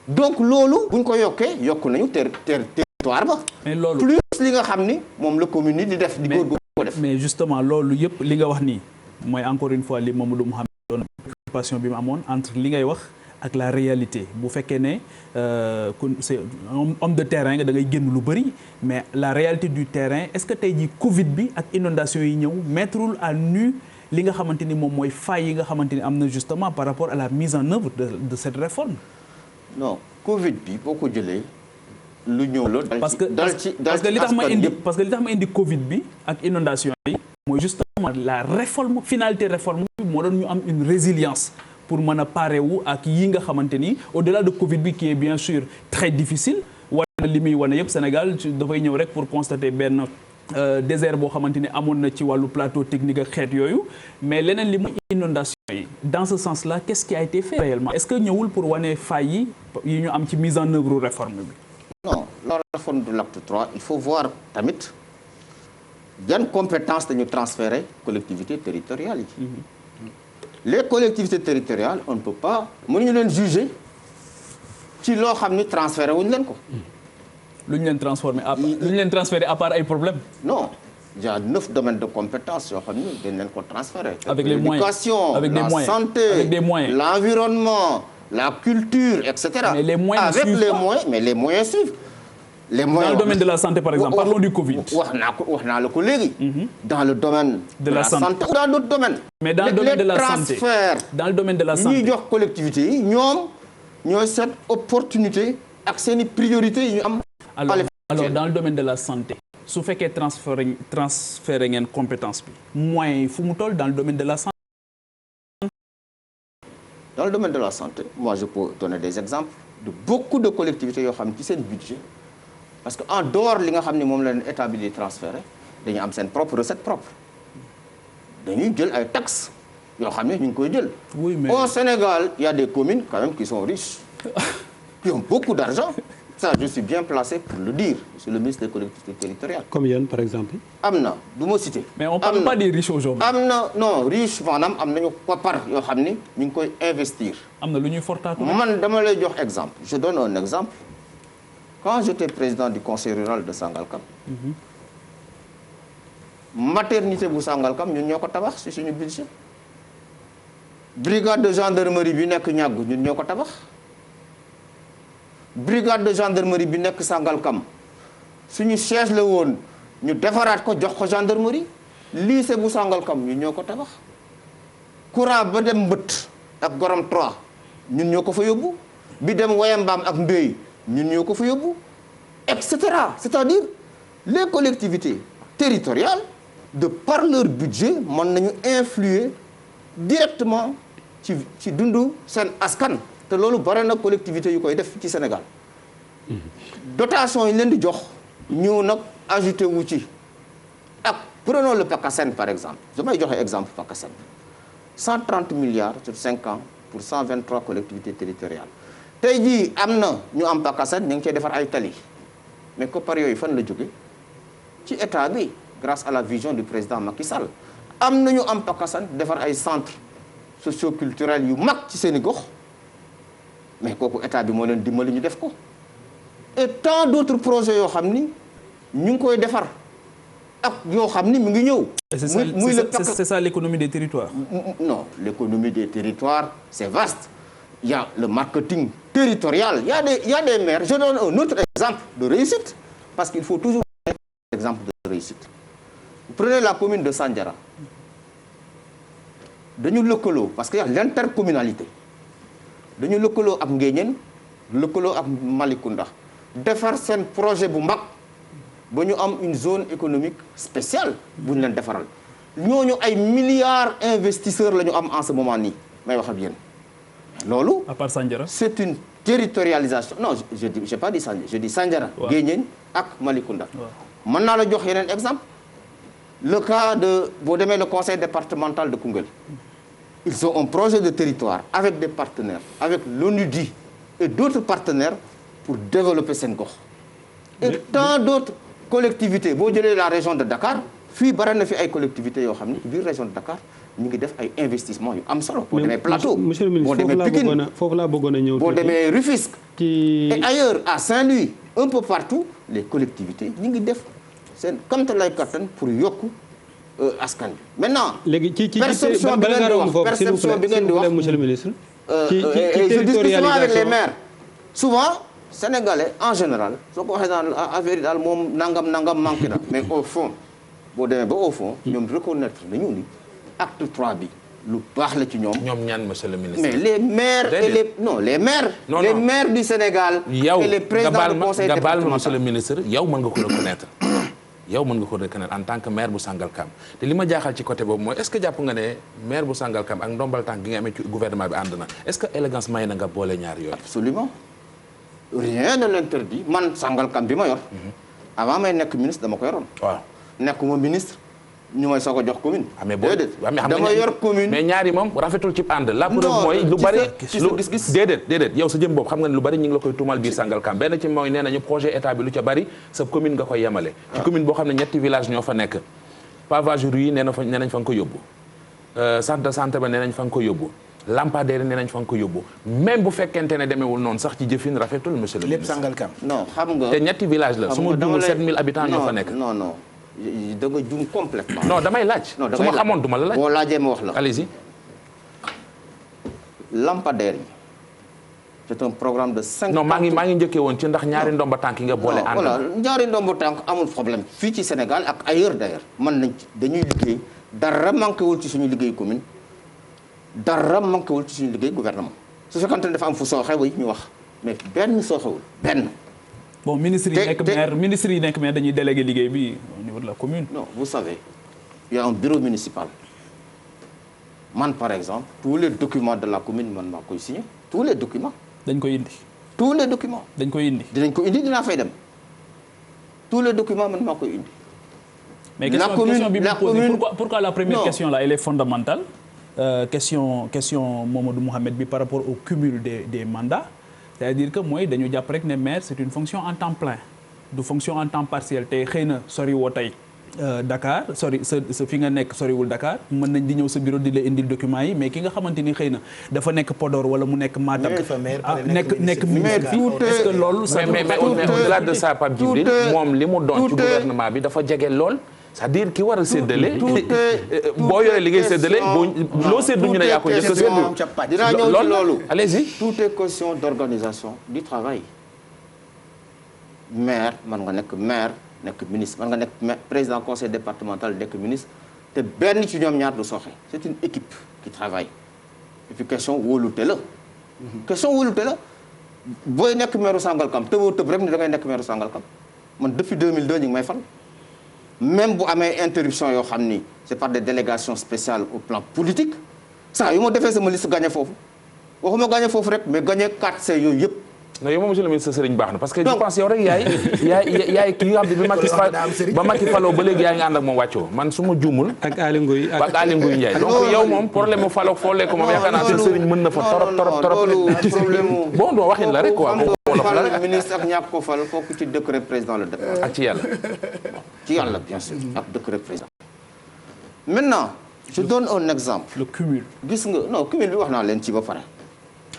donc loolu buñ ko yokkee yokk nañu territoire ba mais loolu plus li nga xam ni moom la commune yi di def di góorgóorlu ko def mais justement loolu yëpp li nga wax nii mooy encore une fois li Mamadou Mouhamed doon préoccupation bi mu amoon entre li ngay wax ak la réalité bu fekkee ne c'est homme de terrain nga da ngay génn lu bëri mais la réalité du terrain est-ce que tey jii Covid bi ak inondation yi ñëw mettrul à nu li nga xamante ni moom mooy failles yi nga xamante ni am na justement par rapport à la mise en œuvre de cette réforme. non Covid bi boo ko jëlee lu ñëw la. parce que li tax ma indi Covid bi ak inondation yi mooy justement la réforme finalité réforme bi moo doon ñu am une résilience. pour mën a parer wu ak yi nga xamante ni au-delà de Covid bi qui est bien sûr très difficile wane li muy wane yëpp Sénégal dafay ñëw rek pour constater benn désert boo xamante ni amoon na ci wàllu plateau technique ak xeet yooyu mais leneen li mu inondation yi dans ce sens-là qu'est-ce qui a été fait réellement est-ce que ñëwul pour wane failles yi ñu am ci mise en œuvre réforme bi. non la réforme de l'acte 3 il faut voir tamit yan compétence dañu transférer collectivités territoriales yi. Les collectivités territoriales on ne peut pas mënuñu leen juger ci loo xam ni transféré wuñu leen ko. lu ñu leen transféré à part ay problèmes. non il y a 9 domaines de compétences yoo xam ni dañ leen ko transféré. avec les moyens l'éducation, avec la santé, avec des moyens, l'environnement, la culture, etc. mais les moyens avec les moyens, mais les moyens suivent. Les moyens dans le domaine de la santé par exemple parlons du Covid. wax naa la ko léegi. dans le domaine de la santé ou dans d'autres domaines. mais dans le domaine de la santé les transferts dans le domaine de la santé ñuy jox collectivités yi ñoom ñooy seet opportunité ak seeni priorité yi ñu am. alors dans le domaine de la santé. su fekkee transféré ngeen compétence bi. moyens yi fu mu toll dans le domaine de la santé. Dans le domaine de la santé, moi je peux donner des exemples de beaucoup de collectivités yoo xam ne ci seen budget parce que en dehors li nga xam ne moom la leen état bi di transféré dañu am seen propre recette propre dañuy jël ay taxes yoo xam ne ñu ngi koy jël. Oui, mais... Au Sénégal, il y a des communes quand même qui sont riches, qui ont beaucoup d'argent. Ça, je suis bien placé pour le dire. Je suis le ministre des collectivités territoriales. Combien, par exemple? am na du ma citer. Mais on parle pas des riches aujourd'hui. am na non riche maanaam am nañu koppar yoo xam ni ñu ngi koy investir. am na lu ñuy fortaatu. man dama lay jox exemple. Je donne un exemple. Quand j'étais président du conseil rural de Sangalkam. Maternité bu Sangalkam ñun ñoo ko tabax ci suñu budget. Brigade de gendarmerie bi nekk ñàgg ñun ñoo ko tabax. Brigade de gendarmerie bi nekk Sangalkam suñu siège la woon ñu defaraat ko jox ko gendarmerie. Lycée bu Sangalkam ñun ñoo ko tabax. Courant ba dem Mbët ak Gorom 3 ñun ñoo ko fa yóbbu. Bi dem Wayambaam ak Mbéy ñun ñoo ko fa yóbbu. Et cetera. C'est-à-dire les collectivités territoriales de par leur budget mën nañu influer directement ci dundu seen askan. te loolu bare na collectivité yu koy def ci Sénégal dotation yi leen di jox ñëw nag ajouté wu ci ak prenons le PACASEN par exemple je may joxe exemple PACASEN 130 milliards sur 5 ans pour 123 collectivités territoriales tey jii am na ñu am PACASEN ñu ngi cee defar ay tali mais koppar yooyu fan la jóge ci état bi grâce à la vision du président Macky Sall am na ñu am PACASEN defar ay centres socioculturels yu mag ci seeni gox mais kooku état bi moo leen dimbali ñu def ko et tant d'autres projets yoo xam ni ñu ngi koy defar ak yoo xam ni mu ngi ñëw. c'est ça l'économie des territoires. Non, l'économie des territoires c'est vaste. Il y a le marketing territorial. Il y a des maires. Je donne un autre exemple de réussite parce qu'il faut toujours donner un exemple de réussite. Vous prenez la commune de Sandiara. Dañu lëkkaloo parce qu'il y a l'intercommunalité. dañu lëkkaloo ak Nguéniène lëkkaloo ak Malicounda defar seen projet bu mag ba ñu am une zone économique spéciale bu ñu leen defaral ñooñu ay milliards investisseurs la ñu am en ce moment nii may wax ak yéen loolu. à part Sandiara. c'est une territorialisation non j'ai pas dit Sandiara je dis Sandiara. waaw Nguéniène ak Malicounda. waaw mën naa la jox yeneen exemple le cas de boo demee le conseil départemental de Koungheul. Ils ont un projet de territoire avec des partenaires, avec l'ONUDI et d'autres partenaires pour développer seen gox. Et tant d'autres collectivités boo jëlee la région de Dakar fii bare na fi ay collectivités yoo xam ne biir région de Dakar ñu ngi def ay investissements yu am solo. boo demee Plateau monsieur le ministre boo demee Pikine foofu laa bëggoon a ñëw boo demee Rufisque ci et ailleurs à Saint-Louis un peu partout les collectivités ñu ngi def seen kamtalaay kattan pour yokku askan bi maintenant. léegi ci perception bi ngeen di wax perception bi ngeen di wax monsieur le ministre. je discute souvent avec les maires. souvent sénégalais en général soo ko waxee daal affaire yi daal moom nangam manqué na mais au fond boo demee ba au fond ñoom reconnaître nañu ni acte 3 bi lu baax la ci ñoom. ñoom ñaan monsieur le ministre. mais les maires et les non les maires. non les maires du Sénégal. yow et les présidents du conseil nga baal ma départemental monsieur le ministre yow mën nga ko reconnaître. yow mën nga ko reconnaître en tant que maire bu Sangalkam te li ma jaaxal ci côté boobu mooy est-ce que jàpp nga ne maire bu Sangalkam ak ndombal tànk gi nga amee ci gouvernement bi ànd na est-ce que élégance may na nga boole ñaar yooyu. absolument rien ne l'interdit man Sangalkam bi ma yor. avant may nekk ministre dama ko yoroon. waaw nekkuma ministre ñu may soog a jox commune. mais boo dama yor commune. mais ñaari moom rafetul ci ànd. la preuve mooy lu bari lu gis-gis. déedéet yow sa jëm boobu xam nga ne lu bari ñu ngi la koy tuumal biir Sangalkam benn ci mooy nee nañu projet état bi lu ca bari sa commune nga koy yemale. ci commune boo xam ne ñetti village ñoo fa nekk. pavage rue yi nee nañ fa nga ko yóbbu. centre de santé ba nee nañ fa nga ko yóbbu. lampadaire nee nañ fa nga ko yóbbu même bu fekkente ne demeewul noonu sax ci jëfin rafetul monsieur le ministre. lépp Sangalkam. non xam nga. te ñetti village la su ma juumul 7000 habitants ñoo fa nekk. non da nga juum complètement. non damay laaj. non su ma xamoon duma la laaj. boo laajee ma wax la. allez-y. lampadaire yi c'est un programme de 50. non maa ngi njëkkee woon ci ndax ñaari ndomba tànk yi nga boole. ànd voilà ñaari ndomba tànk amul problème fii ci Sénégal ak ailleurs d'ailleurs mën nañ dañuy liggéey dara manqué wul ci suñu liggéey commune dara manqué wul ci suñu liggéey gouvernement su fekkante ne dafa am fu sooxe way ñu wax mais benn sooxewul benn. bon ministre yi nekk maire dañuy délégué liggéey bi au niveau de la commune. non vous savez il y a un bureau municipal man par exemple tous les documents de la commune man maa koy signé tous les documents. dañ koy indi. tous les documents. dañ koy indi. dinañ ko indi dinaa fay dem tous les documents man maa koy indi. mais question bi mu posé pourquoi la première question là elle est fondamentale. question Mamadou Mouhamed bi par rapport au cumul des mandats c'est-à-dire que mooy dañu jàpp rek ne maire c'est une fonction en temps plein du fonction en temps partiel te xëy na sori woo tey Dakar sori sa fi nga nekk soriwul Dakar mën nañ di ñëw sa bureau di la indil documents yi mais ki nga xamante ni xëy na dafa nekk Podor wala mu nekk Matam nekk ministre est-ce que loolu mais au-delà de ça Pape Djibril moom li mu doon ci gouvernement bi dafa jege lool c'est-à-dire ki war a séddale boo yoree liggéey séddale loo séddu ñu ne yaa ko njëkk a séddu dinaa ñëw ci loolu allez-y tout est question d'organisation du travail maire man nga nekk maire nekk ministre man nga nekk président conseil départemental nekk ministre te benn ci ñoom ñaar du sooxe c'est une équipe qui travaille et puis question wóolute la question wóolute la booy nekk maire Sangalkam tëboo tëb rek ni da ngay nekk maire Sangalkam man depuis 2002 ñu ngi may fal même bu amee interruption yoo xam ni c'est par des délégations spéciales au plan politique saa yu ma defee sama liste gagné foofu waxuma gagné foofu rek mais gagné 4C yooyu yëpp. non yow moom monsieur le ministre Serigne baax na parce que je pense yow rek yaay kii nga xam ne ba Macky faloo ba léegi yaa ngi ànd ak moom wàccoo man su ma juumul. ak Aly Ngouille Ndiaye donc yow moom problème mu faloo foolee ko moom yaakaar naa seen Serigne mën na fa torop bon doo waxin la rek quoi. fal ministre ak ñàkk ko fal fokk ci décret président la def. ak ci yàlla. ci yàlla bien sûr ak décret président. maintenant je donne un exemple. le cumul. gis nga non cumul bi wax naa leen ci ba pare.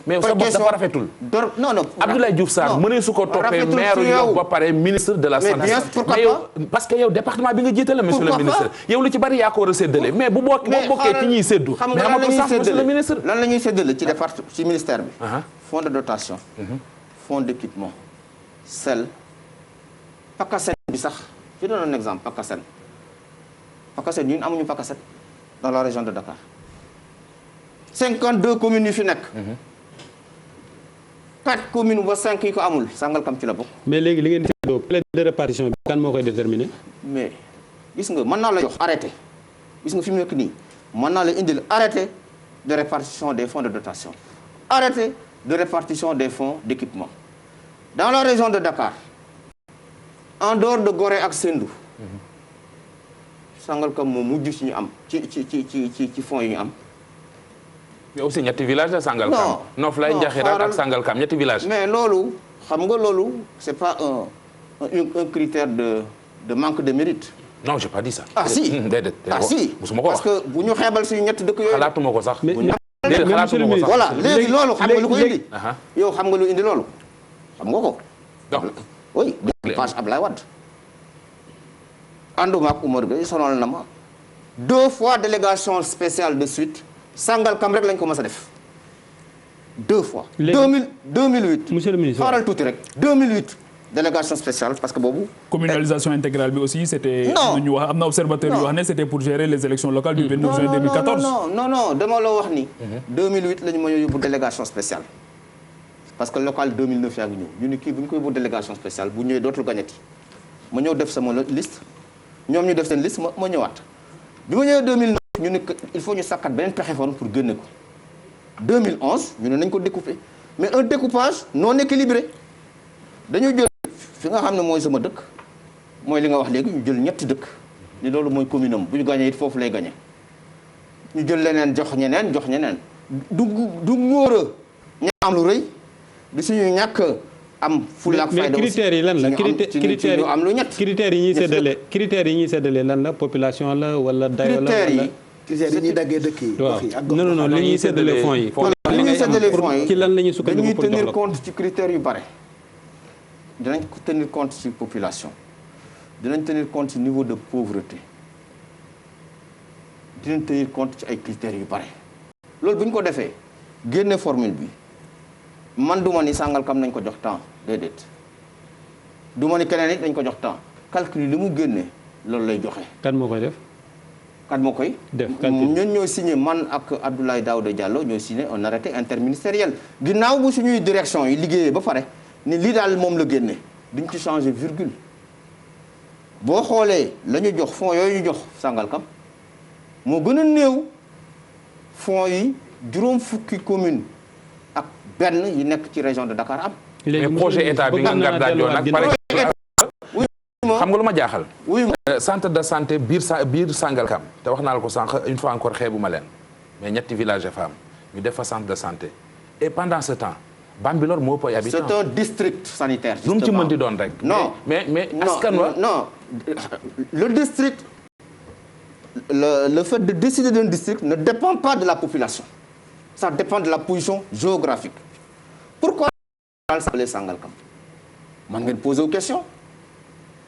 mais sa bopp dafa rafetul. non Abdoulaye Diouf Sarr mënee su ko toppee maire yow ba pare ministre de la santé. mais yow parce que yow département bi nga jiite la monsieur le ministre. yow lu ci bari yaa ko war a séddale mais bu bokkee ci ñuy séddu. xam nga lan la ñuy séddale lan la ñuy séddale ci département ci ministère bi. fonds de dotation. fonds d'équipement. sel. PACASEN bi sax je donne un exemple PACASEN. PACASEN ñun amuñu PACASEN dans la région de Dakar. 52 communes yu fi nekk. 4 communes ba 5 yi ko amul Sangalkam ci la bokk. mais léegi li ngeen di séddoo plan de répartition bi kan moo koy déterminer. mais gis nga mën naa la jox arrêté gis nga fi mu nekk nii mën naa la indil arrêté de répartition des fonds de dotation arrêté de répartition des fonds d'équipement dans la région de Dakar en dehors de Gorée ak Sendou Sangalkam moo mujj ci ñu am ci fonds yi ñu am. mais aussi ñetti village la Sangalkam. Noflaye Ndiakhirate ak Sangalkam ñetti village. mais loolu xam nga loolu c'est pas un critère de manque de mérite. non j'ai pas dit ça. ah si déedéet si musuma ko wax parce que bu ñu xeebal suñu ñetti dëkk yooyu. xalaatuma ko sax. déedéet xalaatuma ko sax. voilà léegi loolu xam nga lu ko indi. yow xam nga lu indi loolu xam nga ko. donc oui dépasse Ablaye Wade. ànduma ak Oumar Gueye sonal na ma 2 fois délégation spéciale de suite. Sangalkam rek lañ ko mës a def 2 fois. 2008. monsieur le ministre xaaral tuuti rek 2008 délégation spéciale parce que boobu. communalisation intégrale bi aussi c'était. non ñu wax am na observateur yu wax ne c'était pour gérer les élections locales du 29 juin 2014. non dama la wax ni. 2008 la ñu mën a yóbbu délégation spéciale. parce que local 2009 yaa ngi ñëw ñu ni kii bu ñu ko yóbbu délégation spéciale bu ñëwee dootul gañati ma ñëw def sama liste ñoom ñu def seen liste ma ñëwaat bi ma ñëwee 2009. ñu ne il faut ñu sàkkat beneen pexe foon pour génne ko 2011 ñu ne nañ ko découper mais un découpage non équilibré dañu jël fi nga xam ne mooy sama dëkk mooy li nga wax léegi ñu jël ñetti dëkk ni loolu mooy commune am bu ñu gagné it foofu lay gagné ñu jël leneen jox ñeneen du ngóor a ña am lu rëy du suñu ñàkk am fulla ak fayda mais critères yi lan la critères yi am lu ñett critères yi ñuy séddale lan la population la wala dayo la wala critères yi ñuy daggee dëkk yi. waaw non li ñuy séddale fonds yi. li ñuy séddale fonds yi ci lan la ñuy sukkandiku pour dañuy tenir compte ci critères yu bare. dinañ ko tenir compte ci population. dinañ tenir compte ci niveau de pauvreté. dinañ tenir compte ci ay critères yu bare. loolu bu ñu ko defee génne formule bi man du ma ni Sangalkam nañ ko jox temps déedéet du ma ni keneen it dañ ko jox temps calcul li mu génne loolu lay joxe. kan moo koy def. kan moo koy def ñun ñoo signé man ak Abdoulaye Daouda Diallo ñoo signé un arrêté interministériel ginnaaw bu suñuy direction yi liggéeyee ba pare ni lii daal moom la génne duñ ci changer virgule boo xoolee la ñu jox fonds yooyu ñu jox Sangalkam moo gën a néew fonds yi juróom fukki commune ak benn yi nekk ci région de Dakar am. mais projet état bi nga ngar daajoo nag pare xam nga lu ma jaaxal. centre de santé biir Sangalkam te wax naa la ko sànq une fois encore xeebu ma leen mais ñetti village de femmes ñu def fa centre de santé et pendant ce temps Bambilor moo ëpp ay habitants. c'est un district sanitaire. lu mu ci mën di doon rek. non mais askan wa non le district le fait de décider d'un district ne dépend pas de la population ça dépend de la position géographique pourquoi s'appelait Sangalkam man ngeen poser aux questions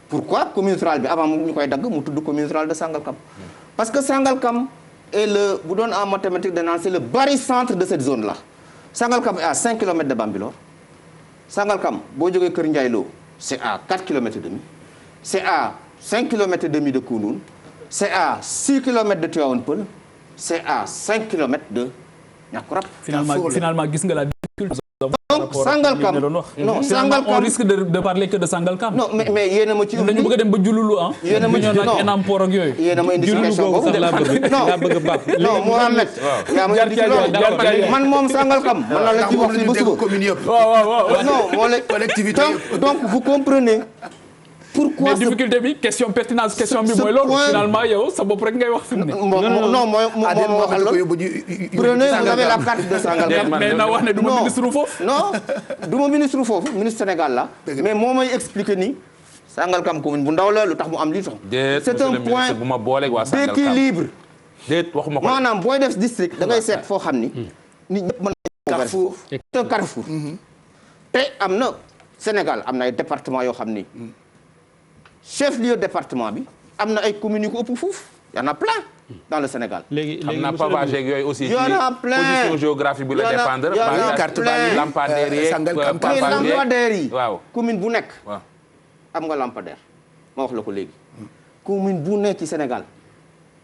pourquoi commune rurale bi avant ñu koy dagg mu tudd commune rurale de Sangalkam parce que Sangalkam est le bu doon en mathématiques danaan c'est le barycentre de cette zone là Sangalkam est à 5 kilomètres de Bambilor Sangalkam boo jógee Kër Ndiaye Lo c'est à 4 kilomètres et demi c'est à 5 kilomètres et demi de Kounoune c'est à 6 kilomètres de Tivaouane Peulh c'est à 5 kilomètres de Niakoulrap. Finalement gis nga la difficulté. Donc Sangalkam non Sangalkam on risque de parler que de Sangalkam. non mais yéen a ma ci dañu bëgg a dem ba Diouloulou ah. yéen a ma ci non enam port ak yooyu. yéen a ma indi ci question boobu non Mohamed yaa ma indi ci loolu man moom Sangalkam man na la ci wax ci ba suba waaw non moo la collectivité donc vous comprenez pourquoi mais difficulté bi question pertinence question bi mooy loolu finalement yow sa bopp rek ngay wax fi mu ne. non mooy waxal la prenez vous avez la carte de Sangalkam mais na wax ne du ma ministre foofu. non du ma ministre foofu ministre Sénégal la mais moo may expliquer ni Sangalkam commune bu ndaw la lu tax mu am lii tax. c'est un point bu ma booleeg waa Sangalkam d'équilibre. déet waxuma ko maanaam booy def district da ngay seet foo xam ni. nit ñëpp mën nañu carrefour c'est un carrefour. te am na Sénégal am na ay départements yoo xam ni. chef-lieu département bi am na ay communes yu ko ëpp fuuf y en a plein dans le Sénégal. léegi xam naa pavage yeeg yooyu aussi. y en a plein position géographique bi la dépendre. y en a plein lampadaire yeeg lampadaire yi. waaw commune bu nekk. waaw am nga lampadaire ma wax la ko léegi. commune bu nekk ci Sénégal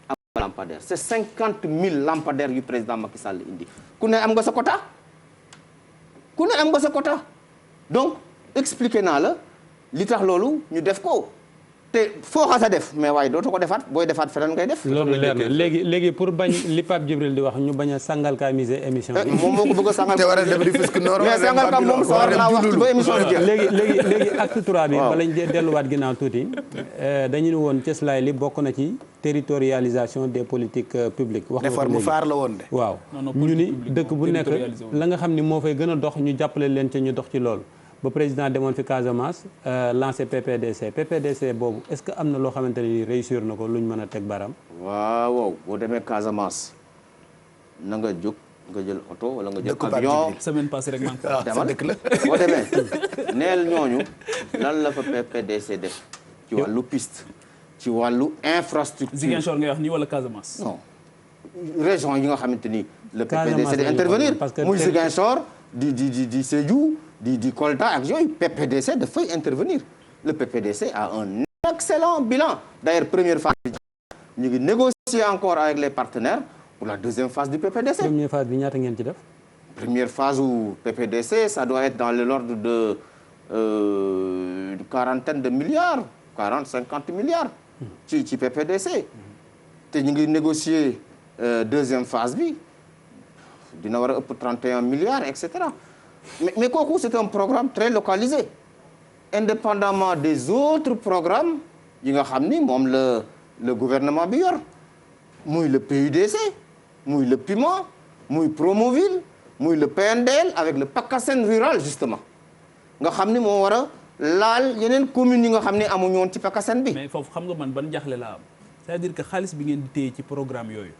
am nga lampadaire c'est 50 000 lampadaires yu président Macky Sall indi ku ne am nga sa quota ku ne am nga sa quota donc expliqué naa la li tax loolu ñu def ko. te foo xasa def mais waaye dootoo ko defaat booy defaat feneen ngay def. loolu leer na léegi pour bañ li Pape Djibril di wax ñu bañ a Sangalkamiser émission bi. moom moo ko bëgg a Sangalkam. te war a dem Rufisque Nord mais Sangalkam moom sa war naa wax ci ba émission bi jeex. léegi acte 3 bi. waaw bala ñu delluwaat ginnaaw tuuti. dañu ne woon cëslaay li bokk na ci territorialisation des politiques publiques. wax nga ko réforme phare la woon de. waaw ñu ni dëkk bu nekk la nga xam ni moo fay gën a dox ñu jàppale leen ca ñu dox ci loolu. ba président demoon fi Casamance lancé PPDC boobu est-ce que am na loo xamante ni réussir na ko luñ mën a teg baram. waaw boo demee Casamance na nga jóg nga jël oto wala nga jël avion. semaine passée rek man. demal dëkk la boo demee neel ñooñu lan la fa PPDC def ci wàllu piste ci wàllu infrastructure. Ziguinchor ngay wax nii wala Casamance. non région yi nga xamante ni. le PPDC di intervenir muy Ziguinchor di Sédhiou. di Kolda ak yooyu PPDC dafay intervenir le PPDC a un excellent bilan d'ailleurs première phase bi ñu ngi négocier encore avec les partenaires pour la deuxième phase du PPDC. première phase bi ñaata ngeen ci def. première phase u PPDC ça doit être dans l'ordre de une quarantaine de milliards 40-50 milliards ci PPDC te ñu ngi négocier deuxième phase bi dina war a ëpp 31 milliards et cetera. mais kooku c'est un programme très localisé indépendamment des autres programmes yi nga xam ni moom le gouvernement bi yor muy le PUDC muy le PIMA muy Promoville muy le PNDL avec le PACASEN rural justement nga xam ni moo war a laal yeneen communes yi nga xam ni amuñu woon ci PACASEN bi. mais foofu xam nga man ban jaxle laa am c'est-à-dire que xaalis bi ngeen di téye ci programme yooyu.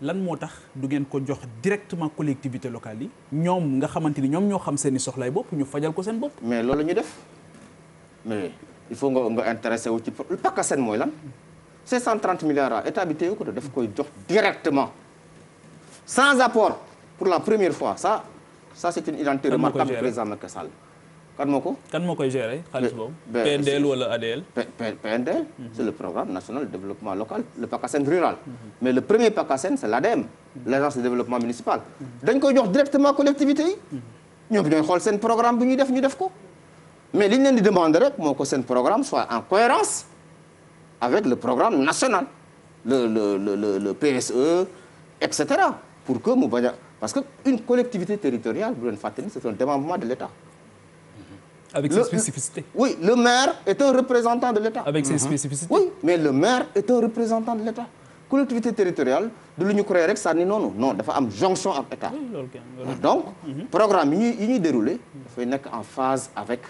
lan moo tax du ngeen ko jox directement collectivité locale yi ñoom nga xamante ni ñoom ñoo xam seen i soxlaay bopp ñu fajal ko seen bopp. mais loolu ñu def mais il faut nga intéressé wu ci PACASEN mooy lan 530 milliards état bi téye ko daf koy jox directement sans apport pour la première fois ça c'est une identité remarquable du président Macky Sall kan moo koy gérer xaalis boobu. PNDL wala ADL. PNDL. C'est le programme national de développement local, le PACASEN rural. Mais le premier PACASEN c'est l'ADM, l'agence de développement municipal. dañ koy jox directement collectivités yi. ñoom ñooy xool seen programme bi ñu def ko. mais li ñu leen di demander rek moo ko seen programme soit en cohérence avec le programme national, le PSE, etc. pour que mu bañ a parce que une collectivité territoriale bu leen fàttali c'est un démembrement de l'État. Avec ses spécificités. Oui, le maire est un représentant de l'État. Avec ses spécificités. Oui, mais le maire est un représentant de l'État. Collectivité territoriale du lu ñu créé rek sànni noonu non dafa am jonction ak État. Donc programme yi ñuy dérouler dafay nekk en phase avec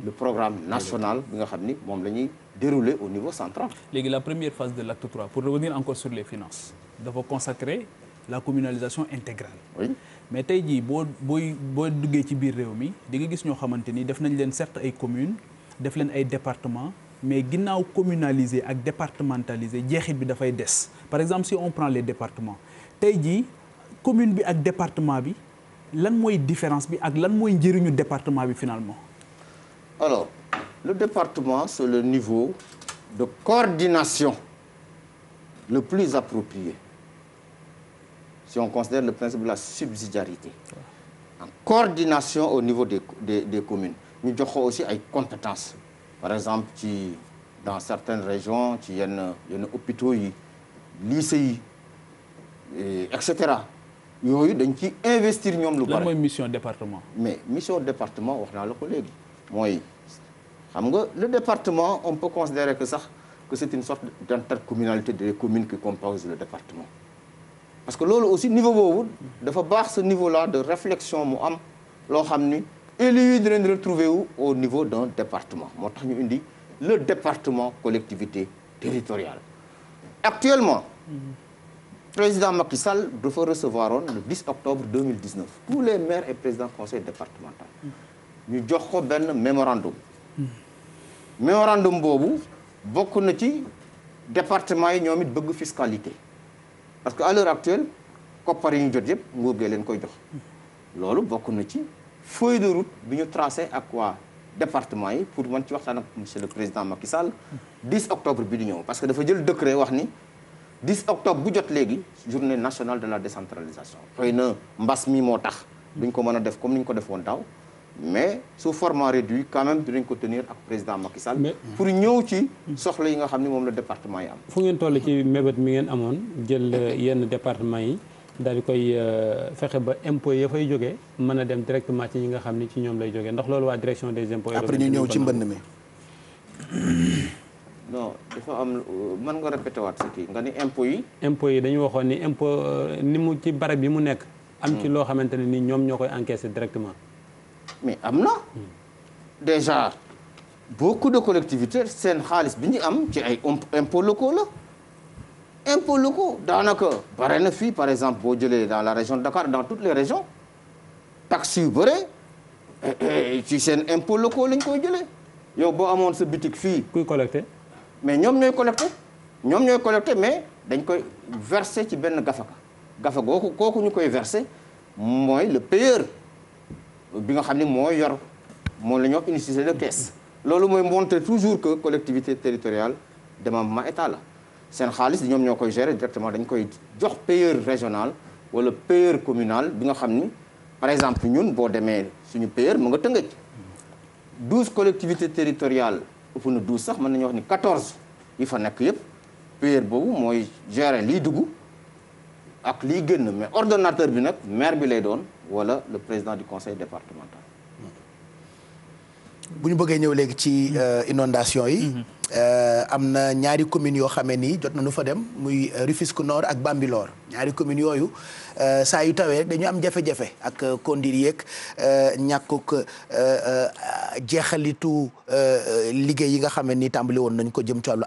le programme national bi nga xam ni moom la ñuy dérouler au niveau central. Léegi la première phase de l'acte 3 pour revenir encore sur les finances dafa consacrer la communalisation intégrale. Oui. Mais tey jii boo duggee ci biir réew mi di nga gis ñoo xamante ni def nañ leen certes ay communes def leen ay départements mais ginnaaw communaliser ak départementaliser jeexit bi dafay des. Par exemple si on prend les départements tey jii commune bi ak département bi lan mooy différence bi ak lan mooy njëriñu département bi finalement. Alors le département c'est le niveau de coordination le plus approprié. Si on considère le principe de la subsidiarité, en coordination au niveau des communes. Ñu jox ko aussi ay compétences. Par exemple dans certaines régions ci yenn hôpitaux yi lycées yi et cetera yooyu dañ ci investir ñoom lu bari. lan mooy mission département. mais mission département wax naa la ko léegi mooy xam nga le département on peut considérer que c'est une sorte d'intercommunalité des communes qui composent le département. Parce que loolu aussi niveau boobu dafa baax ce niveau-là de réflexion mu am loo xam ni élus yi dinañ retrouver au niveau d'un département moo tax ñu indi le département collectivité territoriale. Actuellement président Macky Sall dafa recevoir woon le 10 octobre 2019 tous les maires et présidents conseil départemental ñu jox ko benn mémorandum. Mémorandum boobu bokk na ci département yi ñoom it bëgg fiscalité. Parce que à l'heure actuelle koppar yi ñu jot yëpp nguur gee leen koy jox loolu bokk na ci feuille de route bi ñu tracé ak waa département yi pour mën ci waxtaan ak monsieur le président Macky Sall 10 octobre bi di ñëw parce que dafa jël décret wax ni 10 octobre bu jot léegi journée nationale de la décentralisation xëy na mbas mi moo tax duñ ko mën a def comme ni ñu ko def woon daaw mais sous format réduit quand même dinañ ko tenir ak président Macky Sall pour ñëw ci soxla yi nga xam ni moom la département yi am. fu ngeen toll ci mébét mi ngeen amoon jël yenn département yi daal di koy fexe ba impôts ya fay jógee mën a dem directement ci ñi nga xam ni ci ñoom lay jógee ndax loolu waa direction des impôts. après ñu ñëw ci mbënn mi. non dafa am mën nga répété waat si kii nga ni impôts yi. impôts yi dañu waxoon ni impôt ni mu ci barab yi mu nekk. am ci loo xamante ne ni ñoom ñoo koy encaisser directement. mais am na déjà beaucoup de collectivités seen xaalis bi ñu am ci ay impôts locaux la impôts locaux daanaka bare na fii par exemple boo jëlee dans la région de Dakar dans toutes les régions taxes yu bare ci seen impôts locaux lañ koy jëlee yow boo amoon sa boutique fii. kuy collecté. mais ñoom ñooy collecté mais dañ koy verser ci benn gafa kooku ñu koy verser mooy le payeur. bi nga xam ne moo yor moom la ñuy wax unicité de caisse loolu mooy montrer toujours que collectivité territoriale démembrement état la seen xaalis ñoom ñoo koy gérer directement dañ koy jox payeur régional wala payeur communal bi nga xam ni par exemple ñun boo demee suñu payeur mu nga Tëngéej 12 collectivités territoriales ëpp na 12 sax mën nañu wax ni 14 yi fa nekk yëpp payeur boobu mooy gérer liy dugg ak liy génn mais ordonnateur bi nag maire bi lay doon wala le président du conseil départemental. bu ñu bëggee ñëw léegi ci inondation yi. am na ñaari communes yoo xamee ni jot nañu fa dem muy Rufisque Nord ak Bambilor ñaari communes yooyu saa yu tawee rek dañu am jafe-jafe ak kondir yeeg ñàkkuk jeexalitu liggéey yi nga xam ni tàmbali woon nañ ko jëm ci wàllu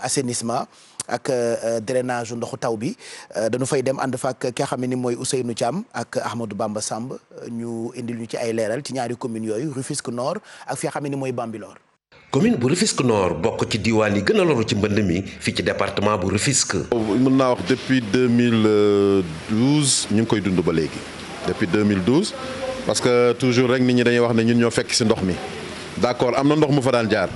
assainissement. ak drainage ndoxu taw bi dañu fay dem ànd fa ak ki nga xam ne ni mooy Ousseynou Thiam ak Ahmadou Bamba Samb ñu indil ñu ci ay leeral ci ñaari communes yooyu Rufisque Nord ak fi nga xam ne ni mooy Bambilor. commune bu Rufisque Nord bokk ci diwaan yi gën a loru ci mbënd mi fii ci département bu Rufisque. mën naa wax depuis 2012 ñu ngi koy dund ba léegi depuis 2012 parce que toujours rek nit ñi dañuy wax ne ñun ñoo fekk ci ndox mi d'accord am na ndox mu fa daan jaar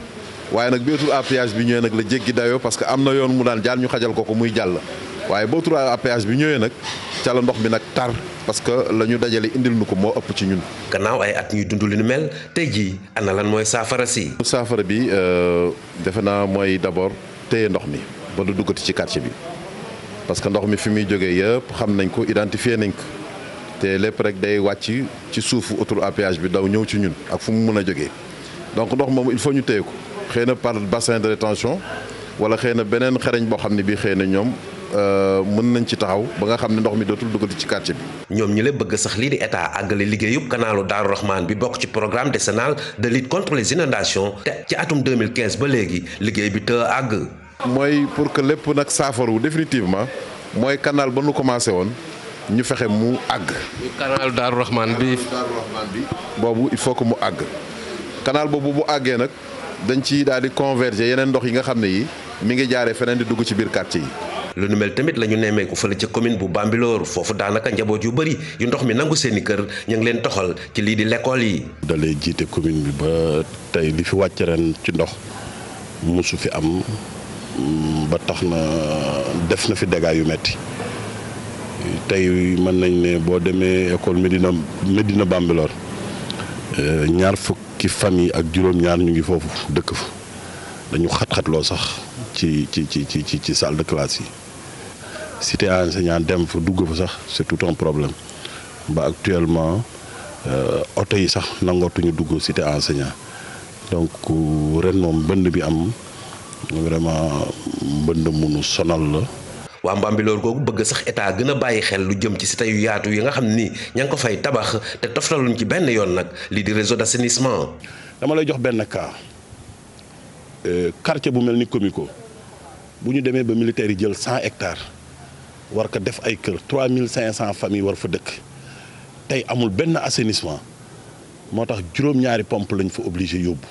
waaye nag bi autoroute à péage bi ñëwee nag la jéggi dayoo parce que am na yoon mu daan jaar ñu xajal ko muy jàll waaye ba autoroute à péage bi ñëwee nag ca la ndox mi nag tar parce que la ñu dajale indil nu ko moo ëpp ci ñun. gannaaw ay at ñuy dund lu ni mel tey jii ana lan mooy saafara si. saafara bi defe naa mooy d'abord téye ndox mi ba du duggati ci quartier bi parce que ndox mi fi muy jógee yëpp xam nañ ko identifier nañ ko te lépp rek day wàcc ci suufu autoroute à péage bi daw ñëw ci ñun ak fu mu mën a jógee donc ndox moom il faut ñu téye ko xëy na par bassin de rétention wala xëy na beneen xereñ boo xam ne bii xëy na ñoom. mën nañ ci taxaw ba nga xam ne ndox mi dootul duggati ci quartier bi. ñoom ñi la bëgg sax lii di état àggale liggéeyub kanaalu Daaru Rahman bi bokk ci programme décennal de lutte contre les inondations te ci atum 2015 ba léegi liggéey bi të àgg. mooy pour que lépp nag saafaru définitivement mooy canal ba nu commencé woon ñu fexe mu àgg. kanaalu Daaru Rahman bi boobu il faut que mu àgg canal boobu bu àggee nag dañ ci daal di converger yeneen ndox yi nga xam ne yi mi ngi jaaree feneen di dugg ci biir quartier yi. lu nu mel tamit la ñu nemmeeku fële ca commune bu Bambilor foofu daanaka njaboot yu bëri yu ndox mi nangu seeni kër ñu ngi leen toxal ci lii di l'école yi. dalee jiite commune bi ba tey li fi wàcc ren ci ndox musu fi am ba tax na def na fi dégâts yu metti tey mën nañ ne boo demee école Médina Bambilor ñaar fukki famille ak juróom-ñaar ñu ngi foofu dëkk fa dañu xat-xatloo sax ci salle de classe yi. cité enseignant dem fa dugg fa sax c'est tout un problème ba actuellement oto yi sax nangootuñu dugg cité enseignant donc ren moom mbënd bi am vraiment mbënd munu sonal la. waa Mbambilor googu bëgg sax état gën a bàyyi xel lu jëm ci cité yu yaatu yi nga xam ni ña ngi ko fay tabax te toftaluñ ci benn yoon nag lii di réseau d'assainissement. dama lay jox benn cas quartier bu mel ni Comico bu ñu demee ba militaires yi jël 100 hectares. war ko def ay kër 3500 familles war fa dëkk tey amul benn assainissement moo tax juróom-ñaari pompe lañ fa obligé yóbbu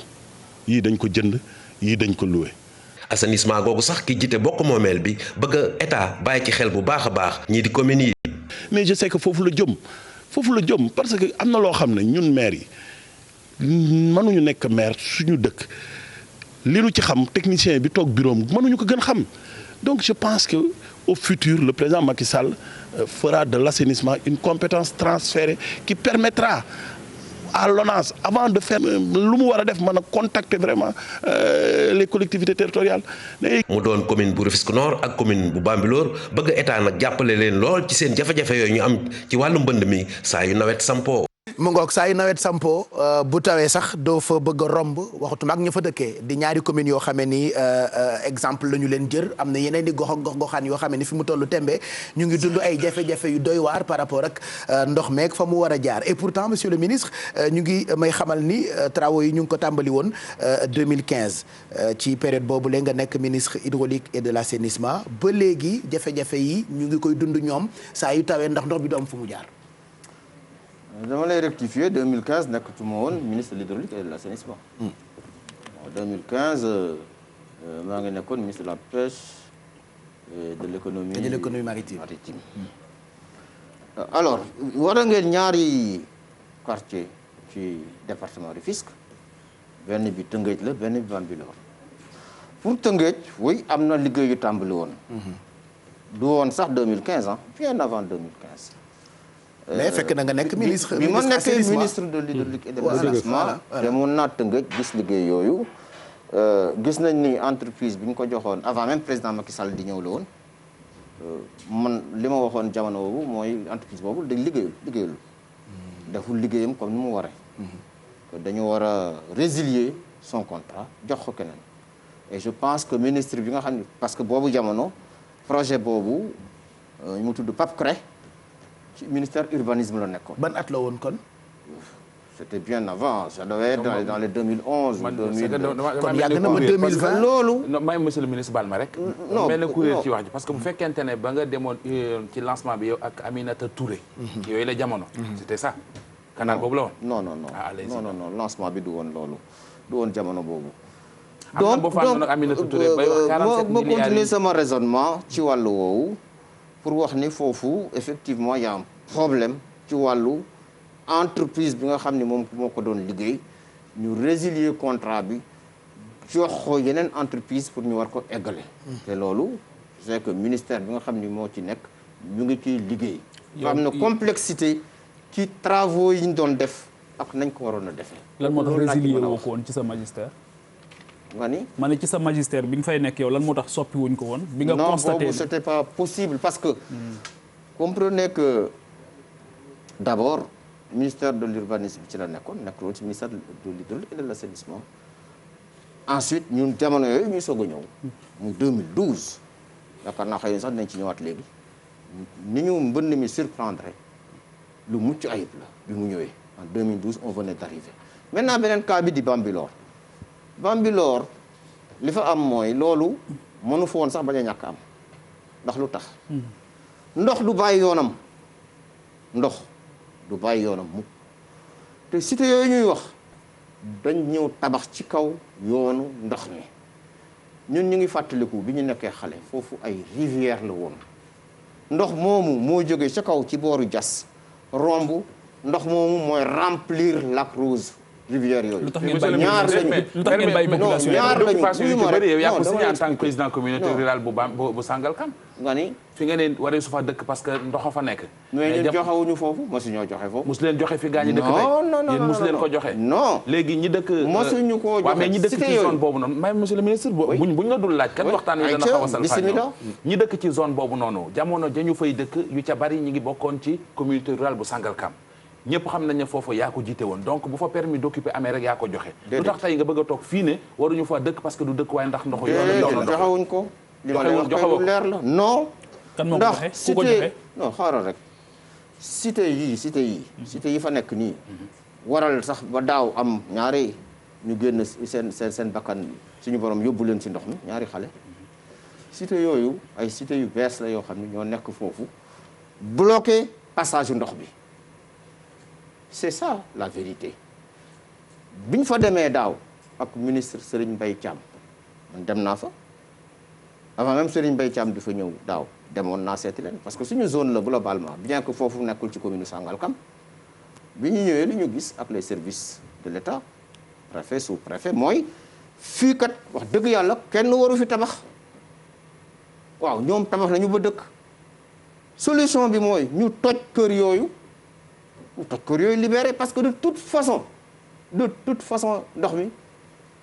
yii dañ ko jënd yii dañ ko loué. assainissement googu sax ki jiite bokk moomeel bi bëgg état bàyyi ci xel bu baax a baax ñii di communes yi. mais je sais que foofu la jëm parce que am na loo xam ne ñun maire yi mënuñu nekk maire suñu dëkk li nu ci xam technicien bi toog bureau mënuñu ko gën xam donc je pense que. Au futur, le président Macky Sall fera de l'assainissement une compétence transférée qui permettra à l'ONAS, avant de faire lu mu war a def mën a contacter vraiment les collectivités territoriales. mu doon commune bu Rufisque Nord ak commune bu Bambilor bëgg état nag jàppale leen lool ci seen jafe-jafe yooyu ñu am ci wàllu mbënd mi saa yu nawet sampo. mu ngoog saa yu nawet sampo bu tawee sax doo fa bëgg a romb waxatuma ak ña fa dëkkee di ñaari communes yoo xamee ni exemple la ñu leen jër am na yeneen di goxaan yoo xamee ni fi mu tollu tembe ñu ngi dund ay jafe-jafe yu doy waar par rapport ak ndox meeg fa mu war a jaar et pourtant monsieur le ministre ñu ngi may xamal ni travaux yi ñu ngi ko tàmbali woon 2015 ci période boobu la nga nekk ministre hydraulique et de l'assainissement ba léegi jafe-jafe yi ñu ngi koy dund ñoom saa yu tawee ndax ndox bi du am fu mu jaar. dama lay rectifier 2015 nekkatuma woon ministre de l'hydraulique et de l'assainissement. En 2015 maa ngi nekkoon ministre de la pêche et de l'économie maritime. Alors war ngeen ñaari quartier ci département Rufisque benn bi Tëngéej la benn bi Bambilor pour Tëngéej oui am na liggéey yu tàmbali woon. du woon sax 2015 ah bien avant 2015. mais fekk na nga nekk ministre. bi ma nekkee ministre de l'hydraulique et de l'assainissement te mun naa Tëngéej gis liggéey yooyu gis nañ ni entreprise bi ñu ko joxoon avant même président Macky Sall di ñëw la woon man li ma waxoon jamono boobu mooy entreprise boobu dañ liggéeyul deful liggéeyam comme ni mu waree. dañu war a résilier son contrat jox ko keneen et je pense que ministre bi nga xam ne parce que boobu jamono projet boobu mu tudd PAPCRE ci ministère urbanisme la nekkoon. ban at la woon kon. c'était bien avant ça devait être dans les 2011. kon yàgg na ba 2020 loolu. non may monsieur le ministre baal ma rek. non mel na kuréel ci wax ji parce que bu fekkente ne ba nga demoon ci lancement bi yow ak Aminata Touré. yooyu la jamono. c'était ça. canal boobu la woon. non lancement bi du woon loolu du woon jamono boobu. donc boo fàttali nag Aminata Touré bay wax 47 ma continuer sama raisonnement ci wàllu woowu pour wax ni foofu effectivement y a un problème ci wàllu entreprise bi nga xam ne moom moo ko doon liggéey ñu résilier contrat bi jox ko yeneen entreprise pour ñu war ko eggale. te loolu c'est que ministère bi nga xam ni moo ci nekk ñu ngi ciy liggéey. am na complexité ci travaux yi ñu doon def ak nañ ko waroon a defee. lan moo tax résilier woo ko woon ci sa magistère. nga ni ma ne ci sa magistère bi nga fay nekk yow lan moo tax soppi wuñ ko woon. bi nga constaté non boobu c'était pas possible parce que. comprenez que d'abord ministère de l'urbanisme ci la nekkoon nekkul ci ministère de l'hydraulique et de l'assainissement. ensuite ñun jamono yooyu ñuy soog a ñëw. muy 2012. yaakaar naa xëy na sax dinañ ci ñëwaat léegi. ni ñu mbënn mi surprendre lu mucc ayib la bi mu ñëwee en 2012 on venait d'arriver. maintenant beneen cas bi di Bambilor. Bambilor li fa am mooy loolu mënu fa woon sax bañ a ñàkk am ndax lu tax. ndox du bàyyi yoonam ndox du bàyyi yoonam mukk te cité yooyu ñuy wax dañ ñëw tabax ci kaw yoonu ndox mi ñun ñu ngi fàttaliku bi ñu nekkee xale foofu ay rivière la woon ndox moomu moo jógee ca kaw ci booru jas romb ndox moomu mooy remplir Lac Rose rivière yooyu. lu tax ngeen bàyyi population ñaar lañu yow yaa ko signé en tant que président communauté rurale bu Sangalkam. nga ni fi nga ne waree su fa dëkk parce que ndox a fa nekk. mais ñun joxewuñu foofu mosu ñoo joxe foofu. mosu leen joxe fi gaañu dëkk tey. non yéen mosu leen ko joxe. non léegi ñi dëkk. mosuñu koo joxe waaw mais ñi dëkk ci zone boobu noonu. may monsieur le ministre buñ la dul laaj. kat waxtaan wi dana xaw a salfaañoo ñi dëkk ci zone boobu noonu jamono dañu fay dëkk yu ca bari ñi ngi bokkoon ci communauté rurale bu Sangalkam ñëpp xam nañ ne foofu yaa ko jiite woon donc bu fa permis d'occuper amee rek yaa ko joxe. lu tax tey nga bëgg a toog fii ne waruñu fa dëkk parce que du dëkk waaye ndax ndox yoon joxewuñ ko li ma lay wax lu leer la non kan moo ko joxe ku ko joxe non xaaral rek cité yi fa nekk nii waral sax ba daaw am ñaari ñu génn seen bakkan suñu borom yóbbu leen ci ndox mi ñaari xale cité yooyu ay cité yu bees la yoo xam ne ñoo nekk foofu bloqué passage yu ndox bi c'est ça la vérité bi ñu fa demee daaw ak ministre Serigne Mbaye Thiam man dem naa fa avant même Serigne Mbaye Thiam di fa ñëw daaw demoon naa seeti leen parce que suñu zone la globalement bien que foofu nekkul ci commune Sangalkam bi ñu ñëwee li ñu gis ak les services de l'État préfet sous-préfet mooy fii kat wax dëgg yàlla kenn waru fi tabax waaw ñoom tabax nañu ba dëkk solution bi mooy ñu toj kër yooyu libéré parce que de toute façon ndox mi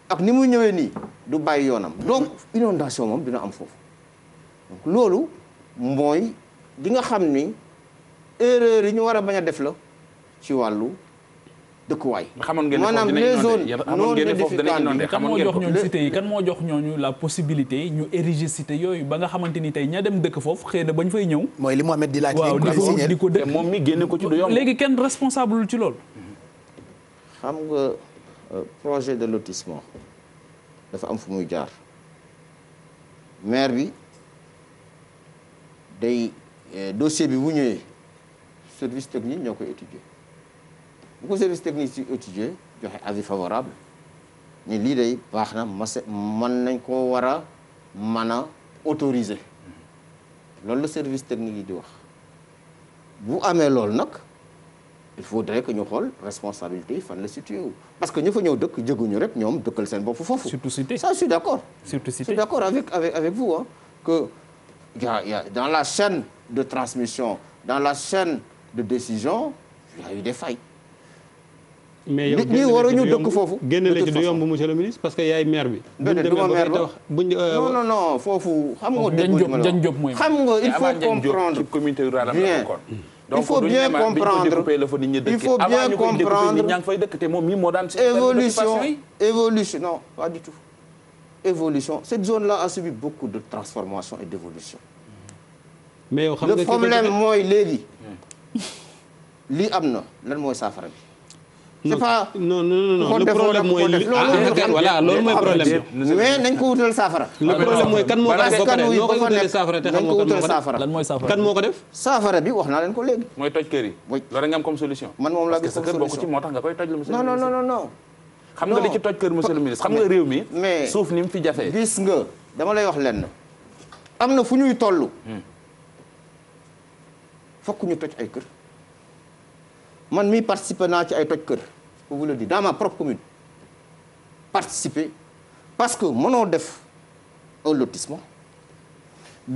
ak ni muy ñëwee nii du bàyyi yoonam donc inondation moom dina am foofu donc loolu mooy di nga xam ni erreur yi ñu war a bañ a def la ci wàllu dëkkuwaay. maanaam les zones non aedificantes kan moo jox ñooñu cité yi kan moo jox ñooñu la possibilité ñu ériger cité yooyu ba nga xamante ni tey ña dem dëkk foofu xëy na bañ fay ñëw. mooy li Mohamed di laaj. waaw di ko dëkk moom mi génne ko ci du yomb. léegi kenn responsable ci loolu. xam nga projet de lotissement dafa am fu muy jaar maire bi day dossier bi bu ñëwee service technique ñoo koy étudier. bu ko service technique ci étudier joxe avis favorable ni lii day baax na mën nañ koo war a mën a autoriser loolu la service technique yi di wax bu amee loolu nag il faudrait que ñu xool responsabilité yi fan la situé wu parce que ñu fa ñëw dëkk jëguñu rek ñoom dëkkal seen bopp foofu. surtout cité ça je suis d'accord. surtout cité je suis d'accord avec vous hein, que y a dans la chaîne de transmission dans la chaîne de décision il y a eu des failles. mais yow ñi waruñu dëkk foofu. génne la ci du yomb monsieur le ministre parce que yaay maire bi. déedéet du ma maire ba non foofu. xam nga xam nga il faut comprendre bien. il faut bien comprendre évolution non pas du tout. évolution cette zone-là a subi beaucoup de transformation et d'évolution. mais yow xam nga le problème mooy léegi lii am na lan mooy saafara bi. c'est pas non le problème mooy voilà loolu mooy problème mais nañ ko wutal saafara. le problème mooy kan moo ko def ba pare noo ko wutalee saafara te xam nga lan mooy saafara kan moo ko def. saafara bi wax naa leen ko léegi. mooy toj kër yi. loolu nga am comme solution. man moom laa gis comme solution parce que sa kër bokk ci moo tax nga koy toj. non. xam nga li ci toj kër monsieur le ministre xam nga réew mi. mais suuf ni mu fi jafee. gis nga dama lay wax lenn am na fu ñuy toll. fokk ñu toj ay kër. man mii participer naa ci ay toj kër je vous le dis dans ma propre commune participer parce que mënoo def un lotissement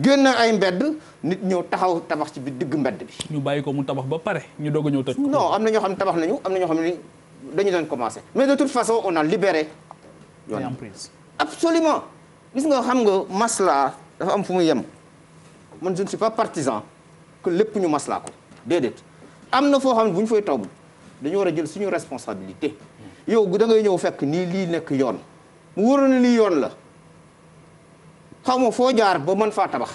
génn ay mbedd nit ñëw taxaw tabax ci bi digg mbedd bi. ñu bàyyi ko mu tabax ba pare ñu doog a ñëw toj. non am na ñoo xam ne tabax nañu am na ñoo xam ne dañu doon commencer mais de toute façon on a libéré. yoon en prise. absolument gis nga xam nga masla dafa am fu muy yem man je ne suis pas partisan que lépp ñu masla ko déedéet am na foo xam ne bu ñu fay taw dañu war a jël suñu responsabilité yow da ngay ñëw fekk nii lii nekk yoon mu wóor na lii yoon la xaw ma foo jaar ba mën faa tabax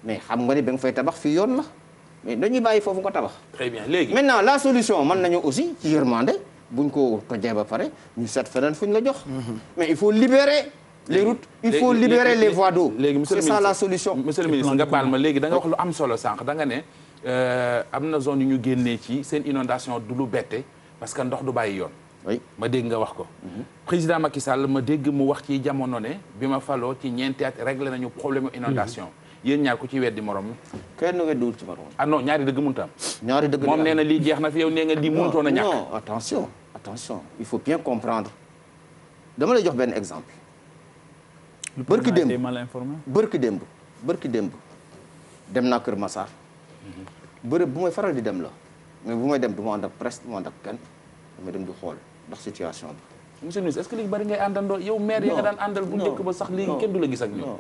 mais xam nga ni ba nga fay tabax fii yoon la mais dañuy bàyyi foofu nga tabax. très bien léegi maintenant la solution mën nañu aussi ci yërmande buñ ko tojee ba pare ñu seet feneen fu ñu la jox. mais il faut libérer les routes. il faut libérer les voies d'eau. léegi monsieur le c'est ça ministre la solution. monsieur le ministre nga baal ma léegi da nga wax lu am solo sànq da nga ne am na zone yu ñu génnee ci seen inondation du lu bette parce que ndox du bàyyi yoon. oui ma dégg nga wax ko. président Macky Sall ma dégg mu wax ci jamono ne bi ma faloo ci ñeenti at réglé nañu problème inondation yéen ñaar ku ci weddi morom. kenn weddiwul ci morom. ah non ñaari dëgg mënut a am. ñaari dëgg moom nee na lii jeex na fi yow nee nga lii mënutoon a ñàkk. non attention il faut bien comprendre dama lay jox benn exemple. bërki démb dem naa Kër Massar. bërëb bu may faral di dem la mais bu may dem du ma ànd ak presse du ma ànd ak kenn damay dem di xool ndax situation bi. monsieur le ministre est-ce que léegi bari ngay àndandoo yow maire yi nga daan àndal bu njëkk ba sax léegi kenn du la gis ak ñoom.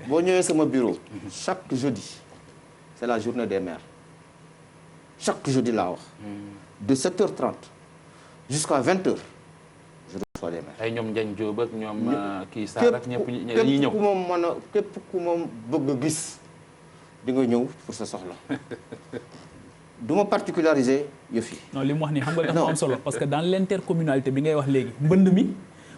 boo ñëwee sama bureau chaque jeudi c'est la journée des maires chaque jeudi laa wax de 7h30 jusqu'à 20h je reçois des maires. ay ñoom Ndiagne Diop ak ñoom kii Sarr ak ñëpp ñi ñëw képp ku moom bëgg a gis di nga ñëw pour sa soxla du ma particulariser yëf yi. non li mu wax nii xam nga dafa am solo parce que dans l'intercommunalité bi ngay wax léegi mbënd mi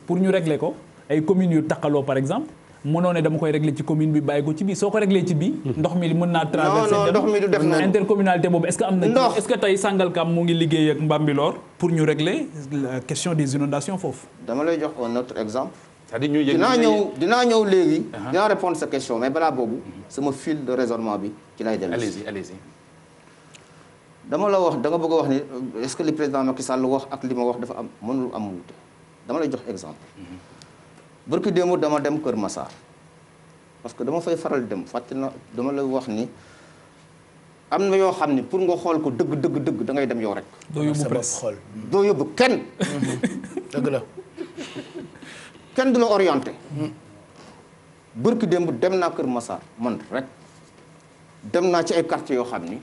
pour ñu régler ko ay communes yu taqaloo par exemple mënoo ne dama koy régler ci commune bi bàyyi ko ci bii soo ko régler ci bii. ndox mi mën naa traverser. non ndox mi du def na intercommunalité boobu est-ce que am na. ndox est-ce que tey Sangalkam mu ngi liggéey ak Mbambilor pour ñu régler la question des inondations foofu. dama lay jox un autre exemple. c'est-à-dire ñu yëg dinaa ñëw léegi. dinaa répondre sa question mais balaa boobu sama fil de raisonnement bi ci lay dellu. allez-y. dama la wax da nga bëgg a wax ni est-ce que li président Macky Sall wax ak li ma wax dafa am mënul am wuute dama lay jox exemple. barki démb dama dem Kër Massar parce que dama fay faral dem fàtte na dama lay wax ni am na yoo xam ni pour nga xool ko dëgg da ngay dem yow rek. doo yóbbu presse xool. doo yóbbu kenn. dëgg la. kenn du la orienté. barki démb dem naa Kër Massar man rek dem naa ci ay quartiers yoo xam ni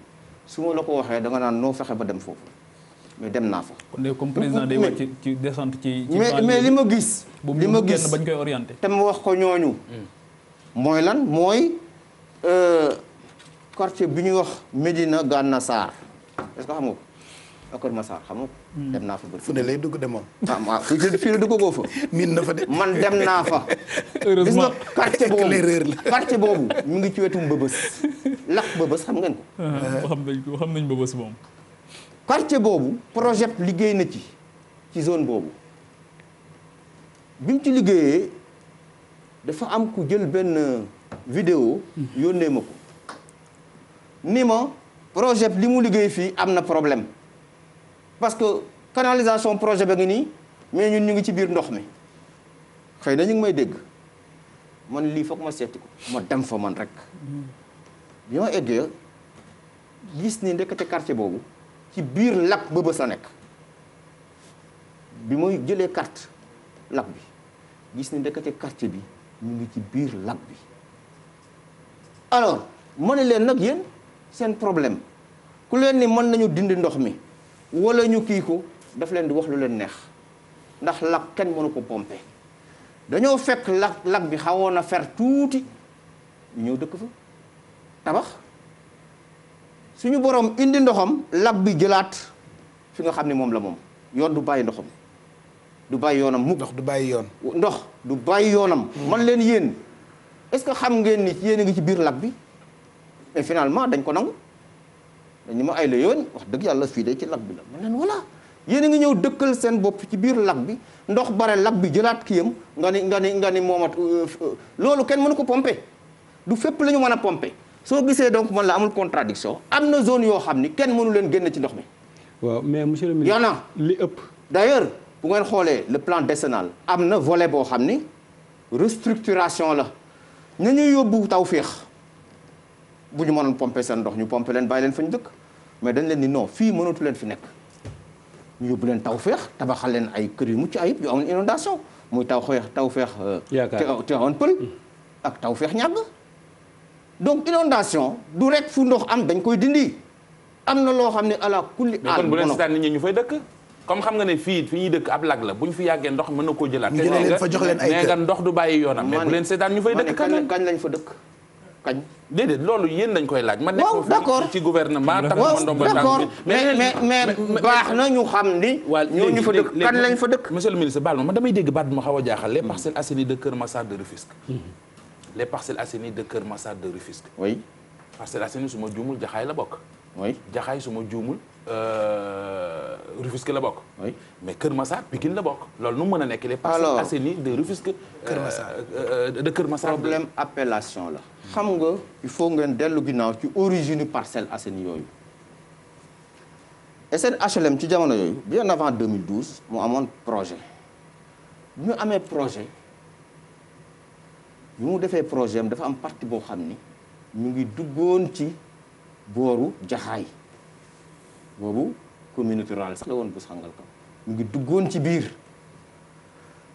su ma la ko waxee da nga naan noo fexe ba dem foofu mais dem naa fa. kon de comme président day wàcc ci descente ci. mais li ma gis. li ma gis bañ koy orienté. te ma wax ko ñooñu. mooy lan mooy quartier bi ñuy wax Médina Gana Sarr est-ce que xam nga ko Kër Massar xam nga ko. dem naa fa ba. fu ne lay dugg de moom. ah fii la duggagoo fa. miin na fa de. man dem naa fa. gis nga quartier boobu mu ngi ci wetu Mbëbës. lakk Mbëbës xam ngeen ko. xam nañ Mbëbës moom. quartier boobu projet liggéey na ci zone boobu bi mu ci liggéeyee dafa am ku jël benn vidéo yónnee ma ko ni ma projet li mu liggéey fii am na problème parce que canalisation projet ba ngi nii mais ñun ñu ngi ci biir ndox mi xëy na ñu ngi may dégg man lii foog ma seeti ko ma dem fa man rek bi ma eggee gis ni ndekete quartier boobu ci biir lac Mbëbës la nekk bi mooy jëlee carte lac bi gis ni ndekete quartier bi ñu ngi ci biir lac bi alors ma ne leen nag yéen seen problème ku leen ni mën nañu dindi ndox mi wala ñu kii ko daf leen di wax lu leen neex ndax lac kenn mënu ko pomper dañoo fekk lac bi xawoon a fer tuuti ñu ñëw dëkk fa tabax suñu borom indi ndoxam lac bi jëlaat fi nga xam ne moom la moom yoon du bàyyi ndoxam du bàyyi yoonam mukk ndox du bàyyi yoon. ndox du bàyyi yoonam. man leen yéen est-ce que xam ngeen ni yéen a ngi ci biir lac bi mais finalement dañ ko nangu dañu ma ay la yoon wax dëgg yàlla fii de ci lac bi la man leen voilà yéen a ngi ñëw dëkkal seen bopp ci biir lac bi ndox bare lac bi jëlaat kiyam nga ni moomat loolu kenn mënu ko pomper du fépp la ñu mën a pomper. soo gisee donc man la amul contradiction am na zone yoo xam ni kenn mënu leen génn ci ndox mi waaw mais monsieur le ministre. y en a li ëpp. d'ailleurs bu ngeen xoolee le plan décennal am na volet boo xam ni restructuration la ñu ñuy yóbbu Tawfekh bu ñu mënoon pomper seen ndox ñu pomper leen bàyyi leen fa ñu dëkk mais dañ leen ni non fii mënatu leen fi nekk ñu yóbbu leen Tawfekh tabaxal leen ay kër yu mucc ayib yu amul inondation muy Tawfekh Tivaouane Peulh ak Tawfekh ñàgg donc inondation du rek fu ndox am dañ koy dindi am na loo xam ne ala kulli mais kon bu leen seetaan nit ñi ñu fay dëkk comme xam nga ne fii fi ñuy dëkk ab lag la bu ñu fi yàggee ndox mën na koo jëlaat te nee nga ndox du bàyyi yoonam mais bu leen seetaan ñu fay dëkk kañ lañ fa dëkk kañ déedéet loolu yéen dañ koy laaj ma waaw d'accord ci gouvernement tax ma ndombal d'accord mais baax na ñu xam ni ñooñu fa dëkk kan lañ fa dëkk monsieur le ministre baal ma damay dégg baat bu ma xaw a jaaxal les Parcelles Assainies de Keur Massar de Rufisque les Parcelles Assainies de Keur Massar de Rufisque oui Parcelles Assainies su ma juumul Jaxaay la bokk oui Jaxaay su ma juumul Rufisque la bokk oui mais Keur Massar Pikine la bokk loolu nu mu mën a nekk les Parcelles Assainies de Rufisque de Keur Massar problème appellation la xam nga il faut ngeen dellu ginnaaw ci origine Parcelles Assainies yooyu SN HLM ci jamono yooyu bien avant 2012 mu amoon projet bi ñu amee projet bi mu defee projet am dafa am partie boo xam ni ñu ngi duggoon ci booru Jaxaay boobu communauté rurale sax la woon bés xangal kam ñu ngi duggoon ci biir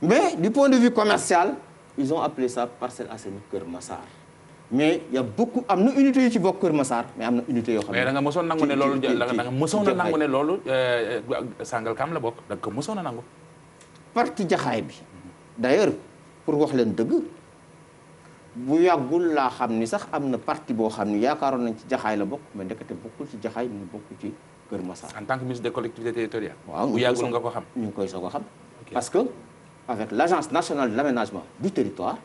mais du point de vue commercial ils ont appelé ça Parcelles Assainies Keur Massar mais y a beaucoup am na unité yu ci bokk Keur Massar mais am na unité yoo xam ne mais da nga mësoon nangu ne loolu da nga mësoon a nangu ne loolu Sangalkam la bokk da nga ko mësoon a nangu partie Jaxaay bi d'ailleurs pour wax leen dëgg bu yàggul laa xam ni sax am na partie boo xam ni yaakaaroon nañ ci Jaxaay la bokk mais ndekete bokkul ci Jaxaay mu bokk ci Keur Massar en tant que ministre des collectivités territoriales waaw bu yàggul nga ko xam ñu ngi koy soog a xam parce que avec l'agence nationale de l'aménagement du territoire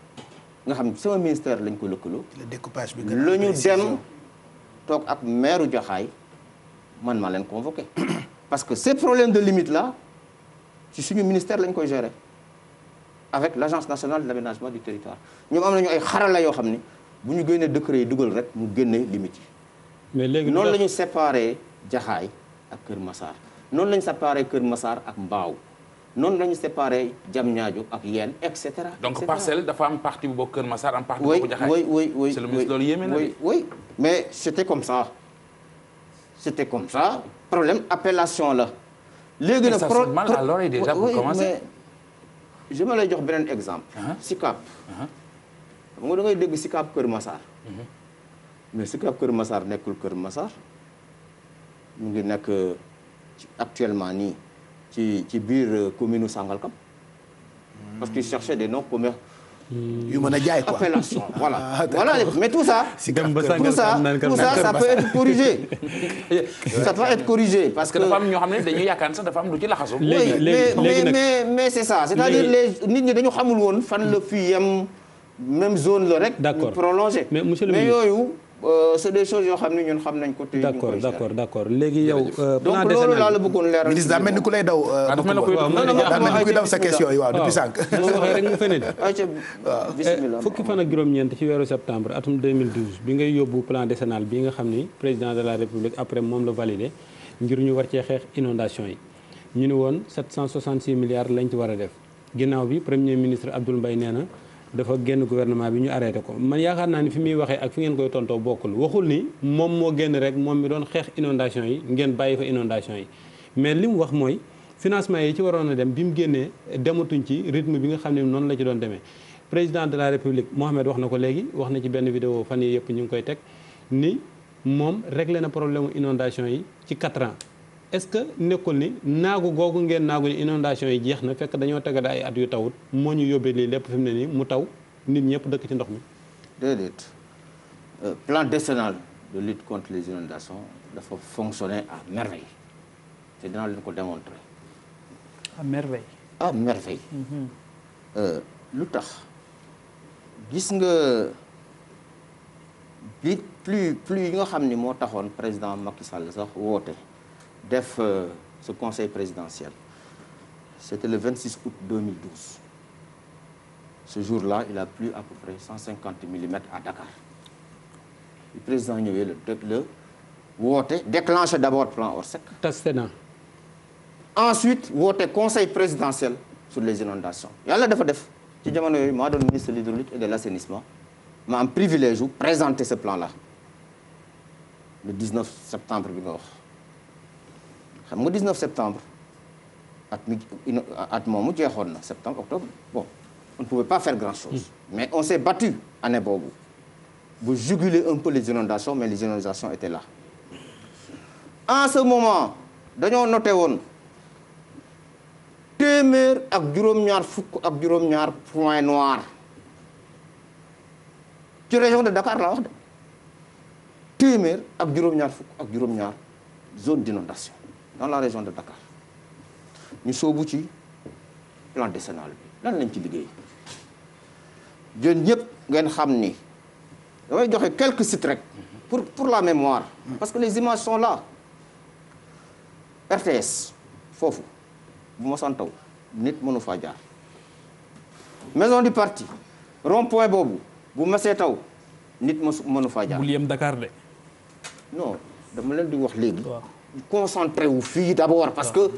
nga xam sama ministère lañ ko lëkkaloo le découpage bi la ñu dem toog ak maire Jaxaay man maa leen convoqué parce que ces problèmes de limite là ci suñu ministère lañ koy gérer avec l'agence nationale de l'aménagement du territoire ñoom am nañu ay xarala yoo xam ni bu ñu génnee décret yi dugal rek mu génne limite yi mais léegi noonu la ñu séparé Jaxaay ak Keur Massar noonu la ñu séparé Keur Massar ak Mbao noonu la ñu séparé Diamniadio ak Yène et cetera. donc parcelle dafa am partie bu bokk Keur Massar am partie bu bokk Jaxaay oui c'est le ministre loolu yéeme na oui mais c'était comme ça problème appellation la léegi nag mal à l'oreille déjà pour commencer mais je me lay jox beneen exemple Sicap xam nga da ngay dégg Sicap Keur Massar mais Sicap Keur Massar nekkul Keur Massar mu ngi nekk actuellement nii ci biir commune Sangalkam parce qu'ils cherchaient des noms communs yu mën a jaay quoi appellation voilà mais tout ça ça peut être corrigé ça doit être corrigé parce que dafa am ñoo xam ne dañuy yaakaar sax dafa am lu ci laxasu mais c'est ça c'est-à-dire les nit ñi dañu xamul woon fan la fii yem même zone la rek prolongé mais monsieur le mais ministre yooyu c'est des choses yoo xam ne ñun xam nañ ko te d'accord léegi yow donc loolu laa la bëggoon leeral ministre daa mel ni ku lay daw daa mel ni ku daw sa question yi waaw depuis sànq moo waxee rek mu feneen bismillah fukki fan ak juróom-ñeent ci weeru septembre atum 2012 bi ngay yóbbu plan décennal bi nga xam ni président de la république après moom la validé ngir ñu war cee xeex inondation yi ñu ne woon 766 milliards lañ ci war a def ginnaaw bi premier ministre Abdoul Mbaye nee na dafa génn gouvernement bi ñu arrêté ko man yaakaar naa ni fi muy waxee ak fi ngeen koy tontoo bokkul waxul ni moom moo génn rek moom mi doon xeex inondation yi ngeen bàyyi fa inondation yi mais li mu wax mooy financement yi ci waroon a dem bi mu génnee dematuñ ci rythme bi nga xam ne noonu la ci doon demee président de la république Mohamed wax na ko léegi wax na ci benn vidéo fan yi yëpp ñu ngi koy teg ni moom réglé na problème inondation yi ci 4 ans est-ce que nekkul ni naagu googu ngeen naagu ni inondation yi jeex na fekk dañoo tegada ay at yu tawut moo ñu yóbbee lii lépp fi mu ne nii mu taw nit ñëpp dëkk ci ndox mi déedéet plan décennal de lutte contre les inondations dafa fonctionner à merveille te dinaa leen ko démontrer à merveille lu tax gis nga bi pluie yi nga xam ni moo taxoon président Macky Sall sax woote def ce conseil présidentiel c'était le 26 août 2012 ce jour-là il a plu à peu près 150 millimètres à Dakar le président ñëwee le woote déclenché d'abord plan Orsec tas Sénat ensuite woote conseil présidentiel sur les inondations yàlla dafa def ci jamono yooyu maa doon ministre de l'hydraulique et de l'assainissement ma am privilège wu présenter ce plan là le 19 septembre bi nga wax xam nga 19 septembre at moomu jeexoon na septembre octobre bon on ne pouvait pas faire grand chose mais on s'est battu année boobu bu juguler un peu les inondations mais les inondations étaient là en ce moment dañoo noté woon téeméer ak juróom-ñaar fukk ak juróom-ñaar point noir ci région de Dakar laa wax de téeméer ak juróom-ñaar fukk ak juróom-ñaar zone d'inondation dans la région de Dakar ñu soobu ci plan décennal bi lan lañ ci liggéey jën ñëpp ngeen xam ni damay joxe quelques sites rek pour la mémoire parce que les images sont là RTS foofu bu ma san taw nit mënu faa jaar maison du parti rond-point boobu bu mesee taw nit mënu faa jaar. bu yem Dakar de. non dama leen di wax léegi. concentré wu fii d'abord parce que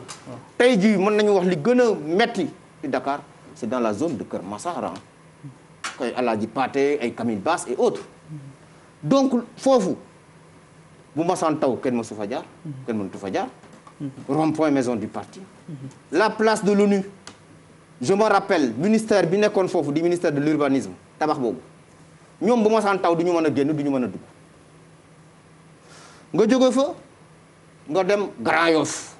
tey jii mën nañu wax li gën a metti ci Dakar c'est dans la zone de Kër Massar ay Alaaji Pathé ay Camille Basse et autres donc foofu bu masaan taw kenn mësu fa jaar kenn mënatu fa jaar rond-point maison du parti la place de l'ONU je me rappelle ministère bi nekkoon foofu di ministère de l'urbanisme tabax boobu ñoom bu masaan taw du ñu mën a génn du ñu mën a dugg nga jóge fa nga dem Grand Yoff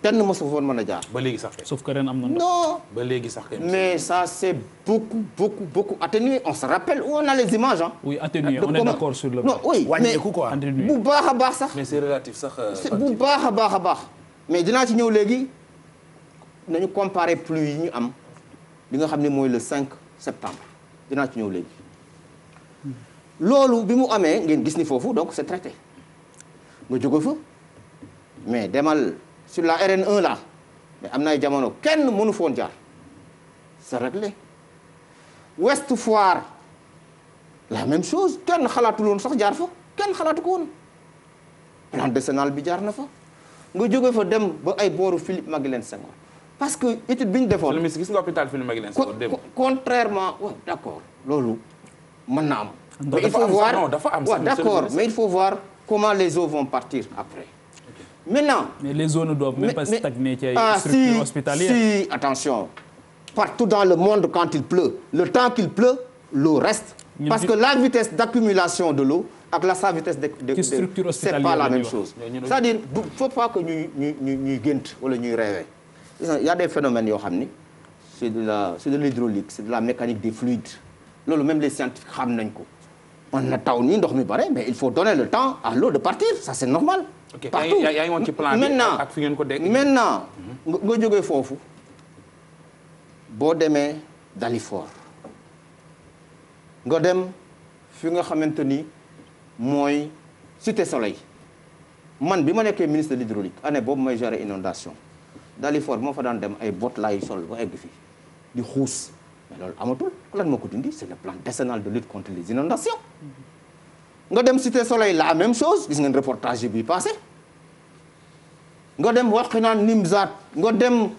kenn mësu fa woon mën a jaar. ba léegi sax kay. sauf que ren am na non ba léegi sax kay. mais ça c'est beaucoup atténué on se rappelle où on a les images hein. oui atténué on est d'accord sur le. non oui mais bu baax a baax sax. mais c'est relatif sax. bu baax a baax mais dinaa ci ñëw léegi nañu comparer pluie yi ñu am li nga xam ne mooy le 5 septembre dinaa ci ñëw léegi loolu bi mu amee ngeen gis ni foofu donc c'est traité nga jóge fa mais demal. sur la RN1 là mais am na ay jamono kenn mënu foon jaar c'est réglé Ouest Foire la même chose kenn xalaatul woon sax jaar fa kenn xalaatu ko woon plan décennal bi jaar na fa nga jóge fa dem ba ay booru Philippe Maguilène Senghor parce que étude bi ñu defoon. gis nga hôpital Philippe Maguilène Senghor dem contrairement waaw d'accord loolu mën na am. mais il faut voir non dafa am. waaw d'accord mais il faut voir comment les eaux vont partir après. Maintenant, mais les zones doivent même pas stagner ci ay structures hospitalières. Si, attention. Partout dans le monde quand il pleut, le temps qu'il pleut, l'eau reste. Parce que la vitesse d'accumulation de l'eau ak sa vitesse de c'est pas la même chose. C'est-à-dire faut pas que ñuy gént wala ñuy rêver. Il y a des phénomènes yoo xam ni c'est de l'hydraulique, c'est de la mécanique des fluides. Loolu même les scientifiques xam nañ ko. On na taw nii ndox mi bare mais il faut donner le temps à l'eau de partir, ça c'est normal. ok partout yaa ngi woon ci plan bi ak fi ngeen ko dégg. maintenant nga jógee foofu boo demee Dalifort nga dem fi nga xamante ni mooy Cité Soleil man bi ma nekkee ministre de l'hydraulique année boobu may gérer inondation Dalifort moo fa daan dem ay bot laay sol ba egg fii di xuus mais loolu amatul lan moo ko dindi c'est le plan décennal de lutte contre les inondations nga dem Cité Soleil la même chose gis ngeen reportage bi passé nga dem Wakhinane Nimzatt nga dem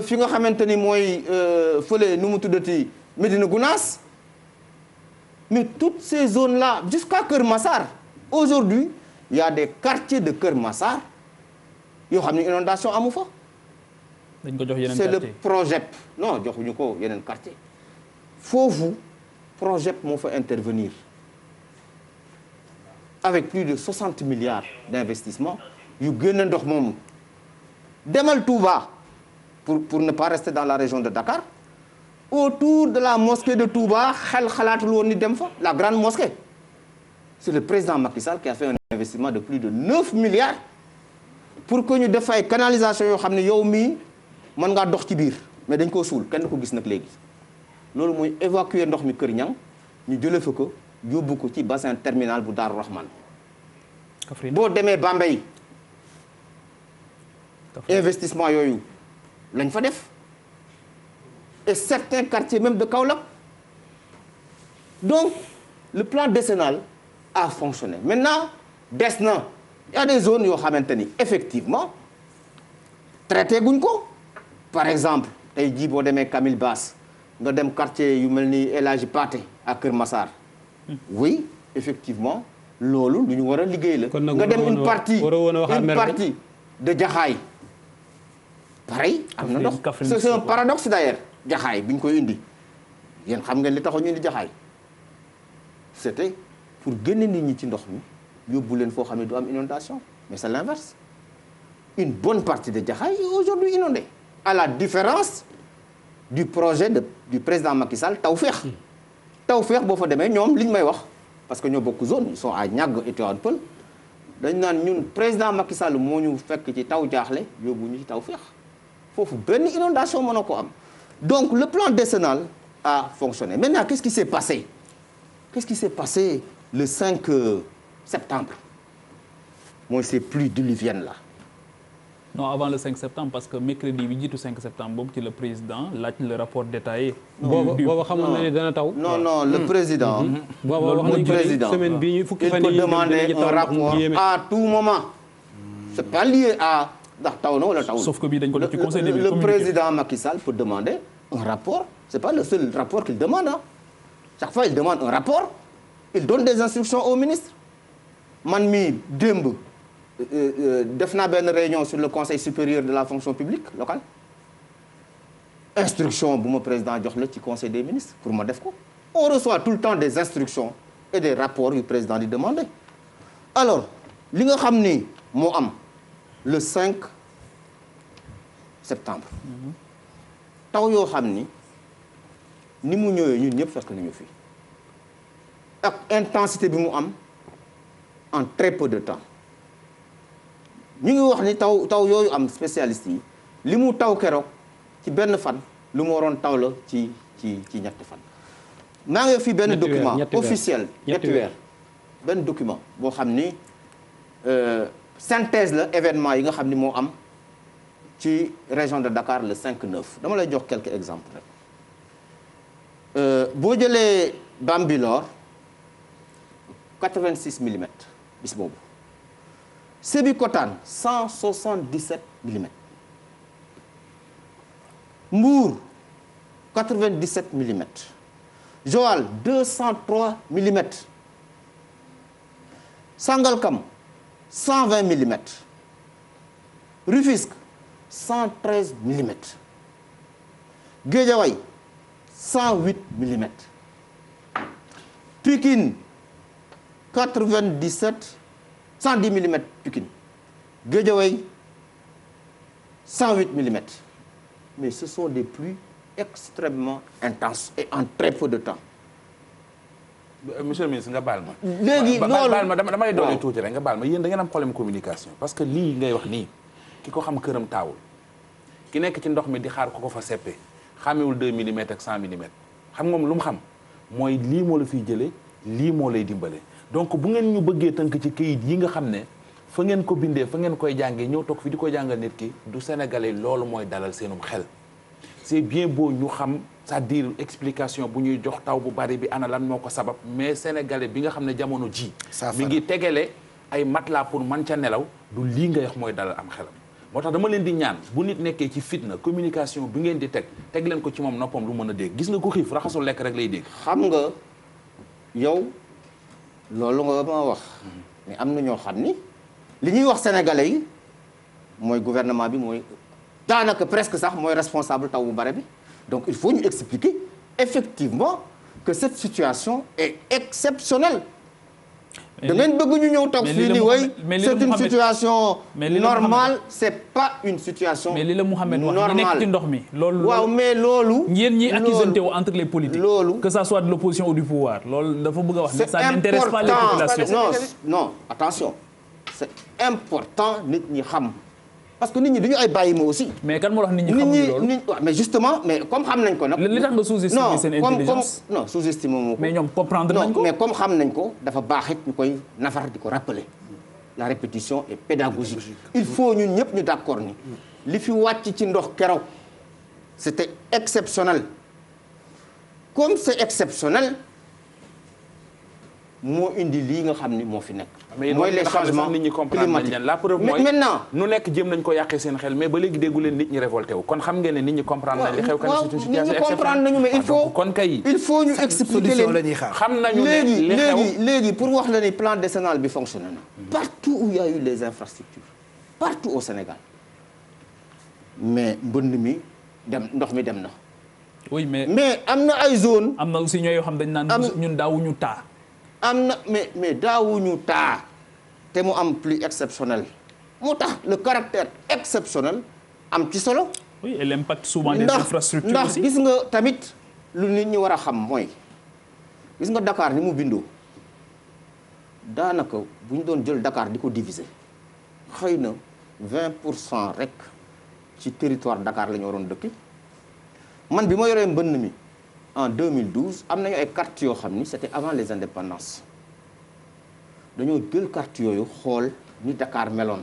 fi nga xamante ni mooy fële nu mu tuddati Médina Gounass mais toutes ces zones là jusqu'à Kër Massar aujourd'hui il y a des quartiers de Kër Massar yoo xam ne inondation amu fa. dañ ko jox yeneen c'est quartier le PROGEP non joxuñu ko yeneen quartier foofu PROGEP moo fa intervenir avec plus de 60 milliards d'investissement yu génne ndox moomu demal Touba pour ne pas rester dans la région de Dakar autour de la mosquée de Touba xalaatul woon ni dem fa la grande mosquée c'est le président Macky Sall qui a fait un investissement de plus de 9 milliards pour que ñu def ay canalisation yoo xam ne yow mii mën ngaa dox ci biir mais dañ koo suul kenn ko gis nag léegi loolu mooy évacuer ndox mi Kër Ñang ñu jëlee fa ko yóbbu ko ci bassin terminal bu Daaru Rahman boo demee Bambey investissement yooyu lañ fa def et certains quartiers même de Kaolack donc le plan décennal a fonctionné maintenant des na il y a des zones yoo xamante ni effectivement traité guñ ko par exemple tey jii boo demee Camille Basse nga dem quartier yu mel ni El Hadji Pathé à Kër Massar oui effectivement loolu lu ñu war a liggéey la nga dem une partie de Jaxaay pareil am na ndox c'est un paradoxe d'ailleurs Jaxaay bi ñu koy indi yéen xam ngeen li taxoon ñu indi Jaxaay c'était pour génne nit ñi ci ndox mi yóbbu leen foo xam ne du am inondation mais c'est l'inverse une bonne partie de Jaxaay est aujourd'hui inondée à la différence du projet du président Macky Sall Tawfekh Tawfekh boo fa demee ñoom li ñu may wax parce que ñoo bokk zone ils sont à Niaga et Tivaouane Peulh dañ naan ñun président Macky Sall moo ñu fekk ci taw jaaxle yóbbu ñu ci Tawfekh foofu benn inondation mën na ko am donc le plan décennal a fonctionné maintenant qu'est-ce qui s'est passé le 5 septembre mooy ces pluies diluviennes là. Non, avant le 5 septembre parce que mercredi bi jiitu 5 septembre boobu ci le président laaj le rapport détaillé. boobu xamoon na ne dana taw. non le président. le président semaine bii ñu fukki fan il peut demander un rapport à tout moment. c'est pas lié à ndax taw na wala taw. sauf que bii dañ ko def ci conseil des ministres. Le président Macky Sall peut demander un rapport c'est pas le seul rapport qu'il demande ah. Chaque fois il demande un rapport il donne des instructions au ministre man mii démb. def naa benn réunion sur le conseil supérieur de la fonction publique locale instruction bu ma président jox la ci conseil des ministres pour ma def ko on reçoit tout le temps des instructions et des rapports yu président di demander alors li nga xam ni moo am le 5 septembre taw yoo xam ni mu ñëwee ñun ñëpp fekk nañu fi ak intensité bi mu am en très peu de temps ñu ngi wax ni taw yooyu am spécialiste yi li mu taw keroog ci benn fan lu mu waroon taw la ci ñetti fan maa ngi fi benn document officiel ñetti weer benn document boo xam ni synthèse la événement yi nga xam ni moo am ci région de Dakar le 5/9 dama lay jox quelques exemples rek boo jëlee Bambilor 86 millimètres bis boobu Sébikotane 177 millimètres Mbour 97 millimètres Joal 203 millimètres Sangalkam 120 millimètres Rufisque 113 millimètres Guédiawaye 108 millimètres Pikine 97 110 millimètres Pikine Guédiawaye 108 millimètres mais ce sont des pluies extrêmement intenses et en très peu de temps. Monsieur le ministre nga baal ma. léegi loolu baal ma damay doole tuuti rek nga baal ma yéen da ngeen am problème communication parce que lii ngay wax nii ki ko xam këram taawul ki nekk ci ndox mi di xaar ko fa seppe xamewul 2 millimètres ak 100 millimètres xam moom lu mu xam mooy lii moo la fiy jëlee lii moo lay dimbale. donc bu ngeen ñu bëggee tënk ci këyit yi nga xam ne fa ngeen ko bindee fa ngeen koy jàngee ñëw toog fi di ko jàngal nit ki du sénégalais loolu mooy dalal seenum xel c'est bien beau ñu xam c'est-à-dire explication bu ñuy jox taw bu bari bi ana lan moo ko sabab mais sénégalais bi nga xam ne jamono ji mi ngi tegale ay matelas pour man ca nelaw du lii nga wax mooy dalal am xelam moo tax dama leen di ñaan bu nit nekkee ci fitna communication bi ngeen di teg leen ko ci moom noppam lu mën a dégg gis nga ko xiif raxasul lekk rek lay dégg xam nga yow loolu nga ma wax mais am na ñoo xam ni li ñuy wax sénégalais yi mooy gouvernement bi mooy daanaka presque sax mooy responsable taw bu bare bi donc il faut ñu expliquer effectivement que cette situation est exceptionnelle da ngeen bëgg ñu ñëw toog fii ni way c'est une situation normale c'est pas une situation mais li la Mouhamed wax ñi nekk ci ndox mi loolu waaw mais loolu yéen ñi accusé wu entre les politiques loolu que ça soit de l'opposition ou du pouvoir loolu dafa bëgg a wax ne ça n'intéresse pas les populations non attention c'est important nit ñi xam parce que nit ñi duñu ay bàyyi ma aussi mais kan moo wax nit ñi xamuñu loolu mais justement mais comme xam nañ ko nag li tax nga sous-estimer seen intelligence non sous-estimer moo ko mais ñoom comprendre nañ ko mais comme xam nañ ko dafa baax it ñu koy nafar di ko rappeler la répétition est pédagogique il faut ñun ñëpp ñu d'accord ni li fi wàcc ci ndox keroog c'était exceptionnel comme c'est exceptionnel moo indi lii nga xam ni moo fi nekk. mooy les changements climatiques. La preuve mooy maintenant nu nekk jéem nañ ko yàqee seen xel mais ba léegi déggu leen nit ñi révolté wu kon xam ngeen ne nit ñi comprendre nañ li xew. waaw nit ñi comprendre nañu mais il faut ñu expliquer leen xam nañu ne léegi pour wax la ni plan décennal bi fonctionné na. partout où il y a eu les infrastructures partout au Sénégal mais mbënd mi ndox mi dem na. oui mais am na ay zone am na aussi ñoo yoo xam dañ naan ñun daawuñu taa. am na mais daawuñu taa te mu am plus exceptionnel moo tax le caractère exceptionnel am ci solo. oui et l'impact souvent des infrastructures aussi. ndax gis nga tamit lu nit ñi war a xam mooy gis nga Dakar ni mu bindoo daanaka bu ñu doon jël Dakar di ko diviser xëy na 20% rek ci territoire Dakar la ñu waroon dëkk. man bi ma yoree mbënn mi en 2012 am nañu ay cartes yoo xam ni c'était avant les indépendances dañoo jël cartes yooyu xool ni Dakar meloon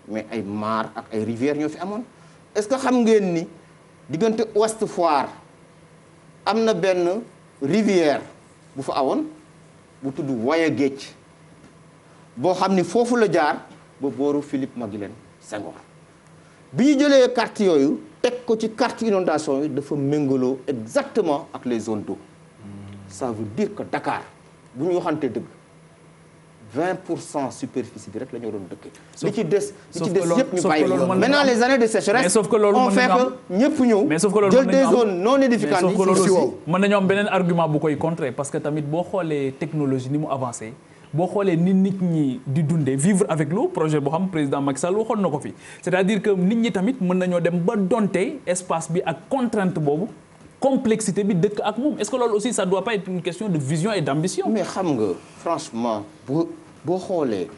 mais ay mares ak ay rivières ñoo fi amoon. est-ce que xam ngeen ni diggante Ouest Foire am na benn rivière bu fa awoon bu tudd Waya Géej boo xam ni foofu la jaar ba booru Philippe Maguilène Senghor bi ñu jëlee cartes yooyu. teg ko ci carte inondation yi dafa méngaloo exactement ak les zones d'eau ça veut dire que Dakar bu ñu waxante dëgg 20% superficie bi rek la ñu waroon dëkkee. li ci des yëpp ñu bàyyi maintenant les années de sécheresse on fait que ñëpp ñëw jël des zones non édificantes yi. mën nañu am beneen argument bu koy contrer parce que tamit boo xoolee technologie ni mu avancé. boo xoolee ni nit ñi di dundee vivre avec l'eau projet boo xam président Macky Sall waxoon na ko fi c'est-à-dire que nit ñi tamit mën nañoo dem ba donte espace bi ak contrainte boobu complexité bi dëkk ak moom est-ce que loolu aussi ça doit pas être une question de vision et d'ambition. mais xam nga franchement boo xoolee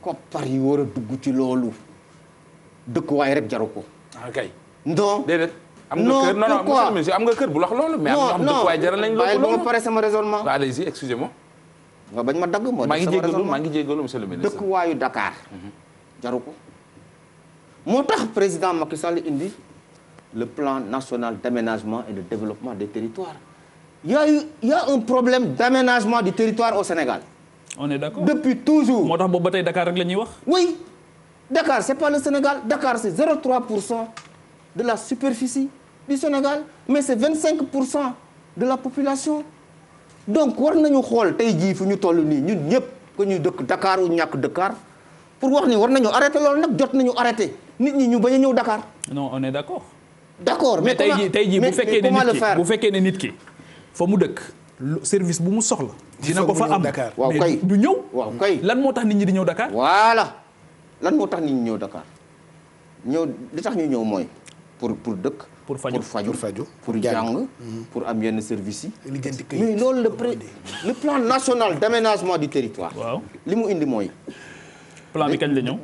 koppar yi war a dugg ci loolu dëkkuwaay rek jaru ko. kay. non déedéet. am nga kër non monsieur am nga kër bu wax loolu. mais am na dëkkuwaay jaral nañ loolu. bàyyi ba pare sama raisonnement. allez-y excusez-moi. nga bañ ma dagg moo maa ngi jégalu monsieur le ministre. dëkkuwaayu Dakar. jaru ko moo tax président Macky Sall indi le plan national d'aménagement et de développement des territoires. Il y a un problème d'aménagement du territoire au Sénégal. On est d'accord. Depuis toujours. moo tax boobu ba tey Dakar rek la ñuy wax. oui Dakar c'est pas le Sénégal Dakar c'est 0,3% de la superficie du Sénégal mais c'est 25% de la population. donc war nañu xool tey jii fu ñu toll nii ñun ñëpp que ñu dëkk Dakar ou ñàkk Dakar pour wax ni war nañu arrêter loolu nag jot nañu arrêter nit ñi ñu bañ a ñëw Dakar. non on est d'accord. d'accord mais tey jii bu fekkee ne nit ki fa mu dëkk service bu mu soxla. dina ko fa am waaw kay du ñëw. waaw kay lan moo tax nit ñi di ñëw Dakar. voilà lan moo tax nit ñi ñëw Dakar li tax ñu ñëw mooy pour dëkk. pour faju pour jàng pour am yenn services yi. mais loolu le plan national d'aménagement du territoire. waaw li mu indi mooy. plan bi kañ la ñëw.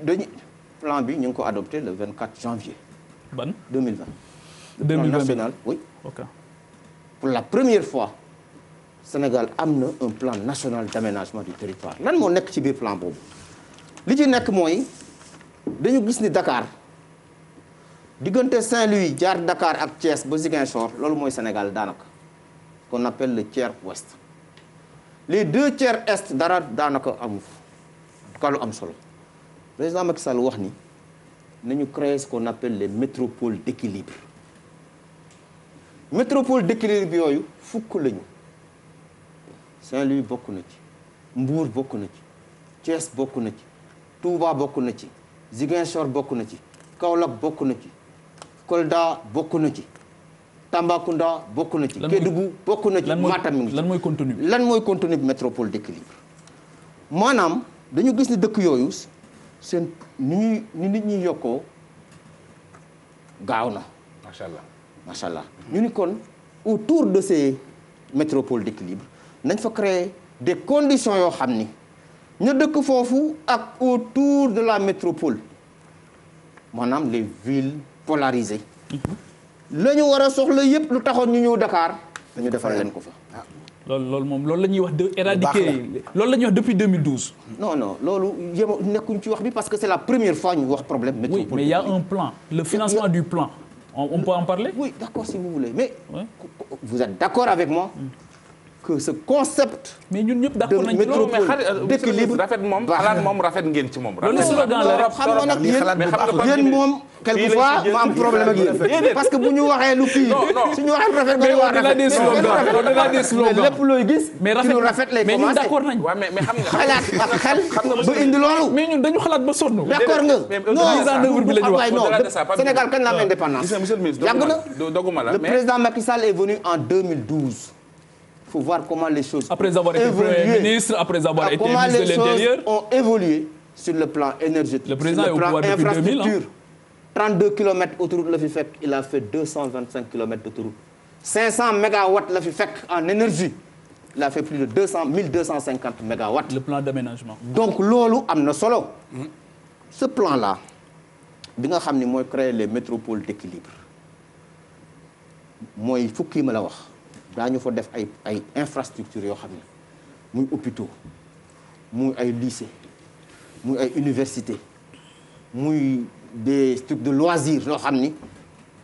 plan bi ñu ngi ko adopté le 24 janvier. ban 2020. 2020 plan national oui. ok pour la première fois Sénégal am na un plan national d'aménagement du territoire lan moo nekk ci biir plan boobu li ci nekk mooy dañu gis ni Dakar. diggante Saint-Louis jaar Dakar ak Thiès ba Ziguinchor loolu mooy Sénégal daanaka qu'on appelle le tiers ouest les 2 tiers est dara daanaka amu fa lu am solo président Macky Sall wax ni nañu créer ce qu'on appelle les métropoles d'équilibre métropole d'équilibre yooyu fukk lañu Saint-Louis bokk na ci Mbour bokk na ci Thiès bokk na ci Touba bokk na ci Ziguinchor bokk na ci Kaolack bokk na ci Kolda bokk na ci Tambacounda bokk na ci. Kédougou bokk na ci Matam mi ngi ci. lan mooy contenu bi lan mooy contenu bi métropole d'équilibre maanaam dañu gis ni dëkk yooyu seen ni nit ñi yokkoo gaaw na. macha allah ñu ni kon autour de ces métropoles d'équilibre nañ fa créer des conditions yoo xam ni ñu dëkk foofu ak autour de la métropole maanaam les villes polarisées. la ñu war a soxla yëpp lu taxoon ñu ñëw Dakar dañu defal leen ko fa. loolu la ñuy wax de éradiquer loolu la ñuy wax depuis 2012. non loolu nekkuñ ci wax bi parce que c'est la première fois ñu wax problème métropole. Oui, mais il y a un plan le financement du plan on peut en parler. Oui, d'accord si vous voulez mais vous êtes d'accord avec moi que ce concept. mais ñun ñëpp d'accord nañ ci loolu d'équilibre rafet moom xalaat moom rafet ngeen ci moom. loolu slogan la rek xam nga nag yéen moom quelquefois ma am problème ak yéen parce que bu ñu waxee lu kii suñu waxee rafet nga wax rafet mais lépp looy gis mais rafet lay mais ñun d'accord nañ mais xam nga xalaat ak xel ba indi loolu mais ñun dañu xalaat ba sonn d'accord nga mise en œuvre bi la ñu wax non Sénégal kañ la am indépendance yàgg na le président Macky Sall est venu en 2012. Il faut voir comment les choses après avoir été Premier ministre, après avoir été ministre de l'Intérieur, ont évolué sur le plan énergétique, le président sur le plan est au pouvoir depuis 2000 infrastructure. 32 km autoroute la fi fekk, il a fait 225 km d'autoroute. 500 mégawatts la fi fekk en énergie. Il a fait plus de 1250 mégawatts. Le plan d'aménagement. Donc loolu am na solo. Ce plan-là bi nga xam ni mooy créer les métropoles d'équilibre mooy fukki ma la wax. daañu fa def ay infrastructures yoo xam ne muy hôpitaux muy ay lycées muy ay universités muy des trucs de loisirs yoo xam ni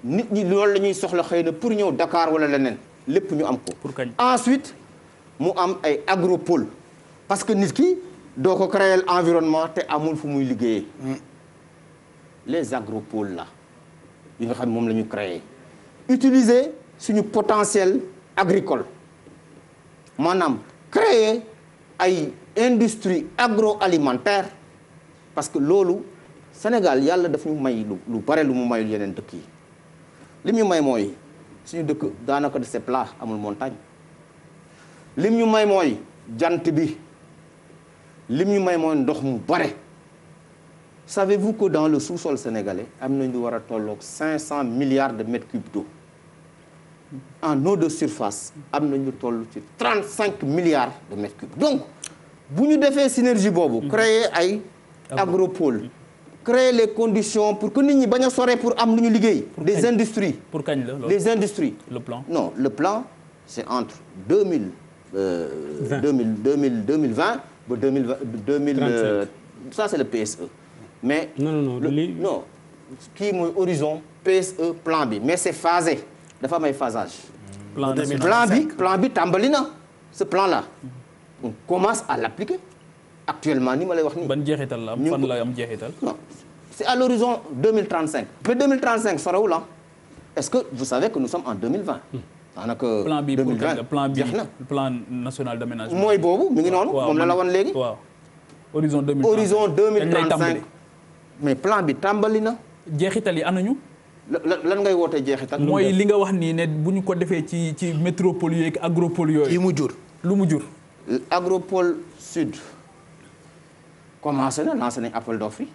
nit ñi loolu la ñuy soxla xëy na pour ñëw Dakar wala leneen lépp ñu am ko. pour kañ ensuite mu am ay agropole parce que nit ki doo ko créer environnement te amul fu muy liggéeyee. les agropoles là yi nga xam ne moom la ñu créer utiliser suñu potentiel. agricole maanaam créer ay industrie agroalimentaire parce que loolu Sénégal yàlla daf ñu may lu bare lu mu mayul yeneen dëkk yi li ñu may mooy suñu dëkk daanaka c'est plat amul montagne lim ñu may mooy jant bi lim ñu may mooy ndox mu bare savez-vous que dans le sous-sol sénégalais am nañu war a tolloog 500 milliards de mètres cubes d'eau en eau de surface am na ñu toll ci 35 milliards de mètres cubes donc bu ñu defee synergie boobu créer ay agropole créer les conditions pour que nit ñi bañ a sore pour am lu ñu liggéey des industries pour kañ la les industries le plan non le plan c'est entre 2020 ba 2020 ça c'est le PSE mais non kii mooy horizon PSE plan bi mais c'est phasé dafa am ay phasage plan bi tàmbali na ce plan là on commence à l'appliquer actuellement ni ma lay wax nii. ban jeexital la am fan la am jeexital. non c'est à l'horizon 2035 mais 2035 sorewul la est-ce que vous savez que nous sommes en 2020. daanaka plan bi 2020 plan national d'aménagement. mooy boobu mi ngi noonu. moom la woon léegi. waaw horizon 2035 horizon 2035 mais plan bi tàmbali na. jeexital yi anañu. lan ngay wootee jeexital. mooy li nga wax nii ne bu ñu ko defee ci métropole yooyu ak agropole yooyu. yi mu jur lu mu jur. agropole sud commencé na lancé nañ appel d'offres yi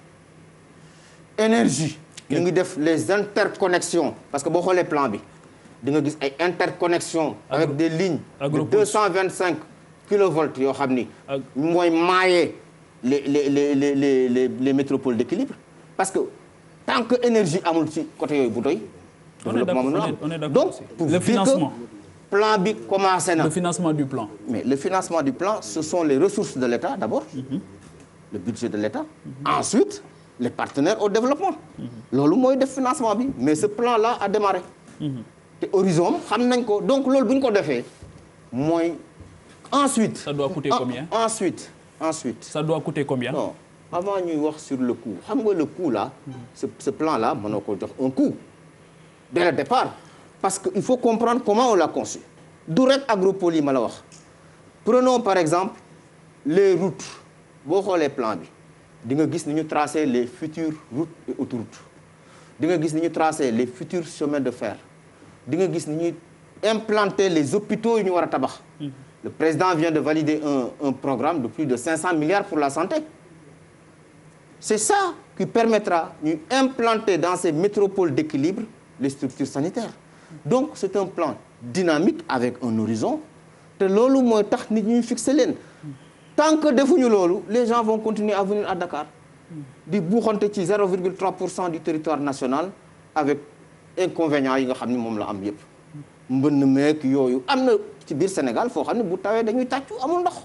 énergie. ñu ngi def les interconnexions parce que boo xoolee plan bi di nga gis ay interconnexions. avec des lignes de 225 kilovolts yoo xam ni. mooy maayer les métropoles d'équilibre parce que. tant que énergie amul ci côté yooyu bu doy. développement mën na am donc pour le financement plan bi commencé na. le financement du plan. mais le financement du plan ce sont les ressources de l'État d'abord. le budget de l'État. ensuite les partenaires au développement. loolu mooy def financement bi mais ce plan là a démarré. te horizon xam nañ ko donc loolu bu ñu ko defee mooy ensuite. ça doit coûter combien. ensuite. ça doit coûter combien. non. avant ñuy wax sur le coût xam nga le coût là ce plan là mënoo ko jox un coût dès le départ parce que il faut comprendre comment on l'a conçu du rek agropole yi ma la wax prenons par exemple les routes boo xoolee plan bi di nga gis ni ñu tracer les futures routes et autoroutes di nga gis ni ñu tracer les futurs chemins de fer di nga gis ni ñuy implanter les hôpitaux yu ñu war a tabax le président vient de valider un programme de plus de 500 milliards pour la santé. C'est ça qui permettra de implanter dans ces métropoles d'équilibre les structures sanitaires. Donc c'est un plan dynamique avec un horizon te loolu mooy tax nit ñuy fixer leen tant que defuñu loolu les gens vont continuer à venir à Dakar di buuxante ci 0,3% du territoire national avec inconvénients yi nga xam ni moom la am yépp mbënn meek yooyu am na ci biir Sénégal foo xam ne bu tawee dañuy tàccu amul ndox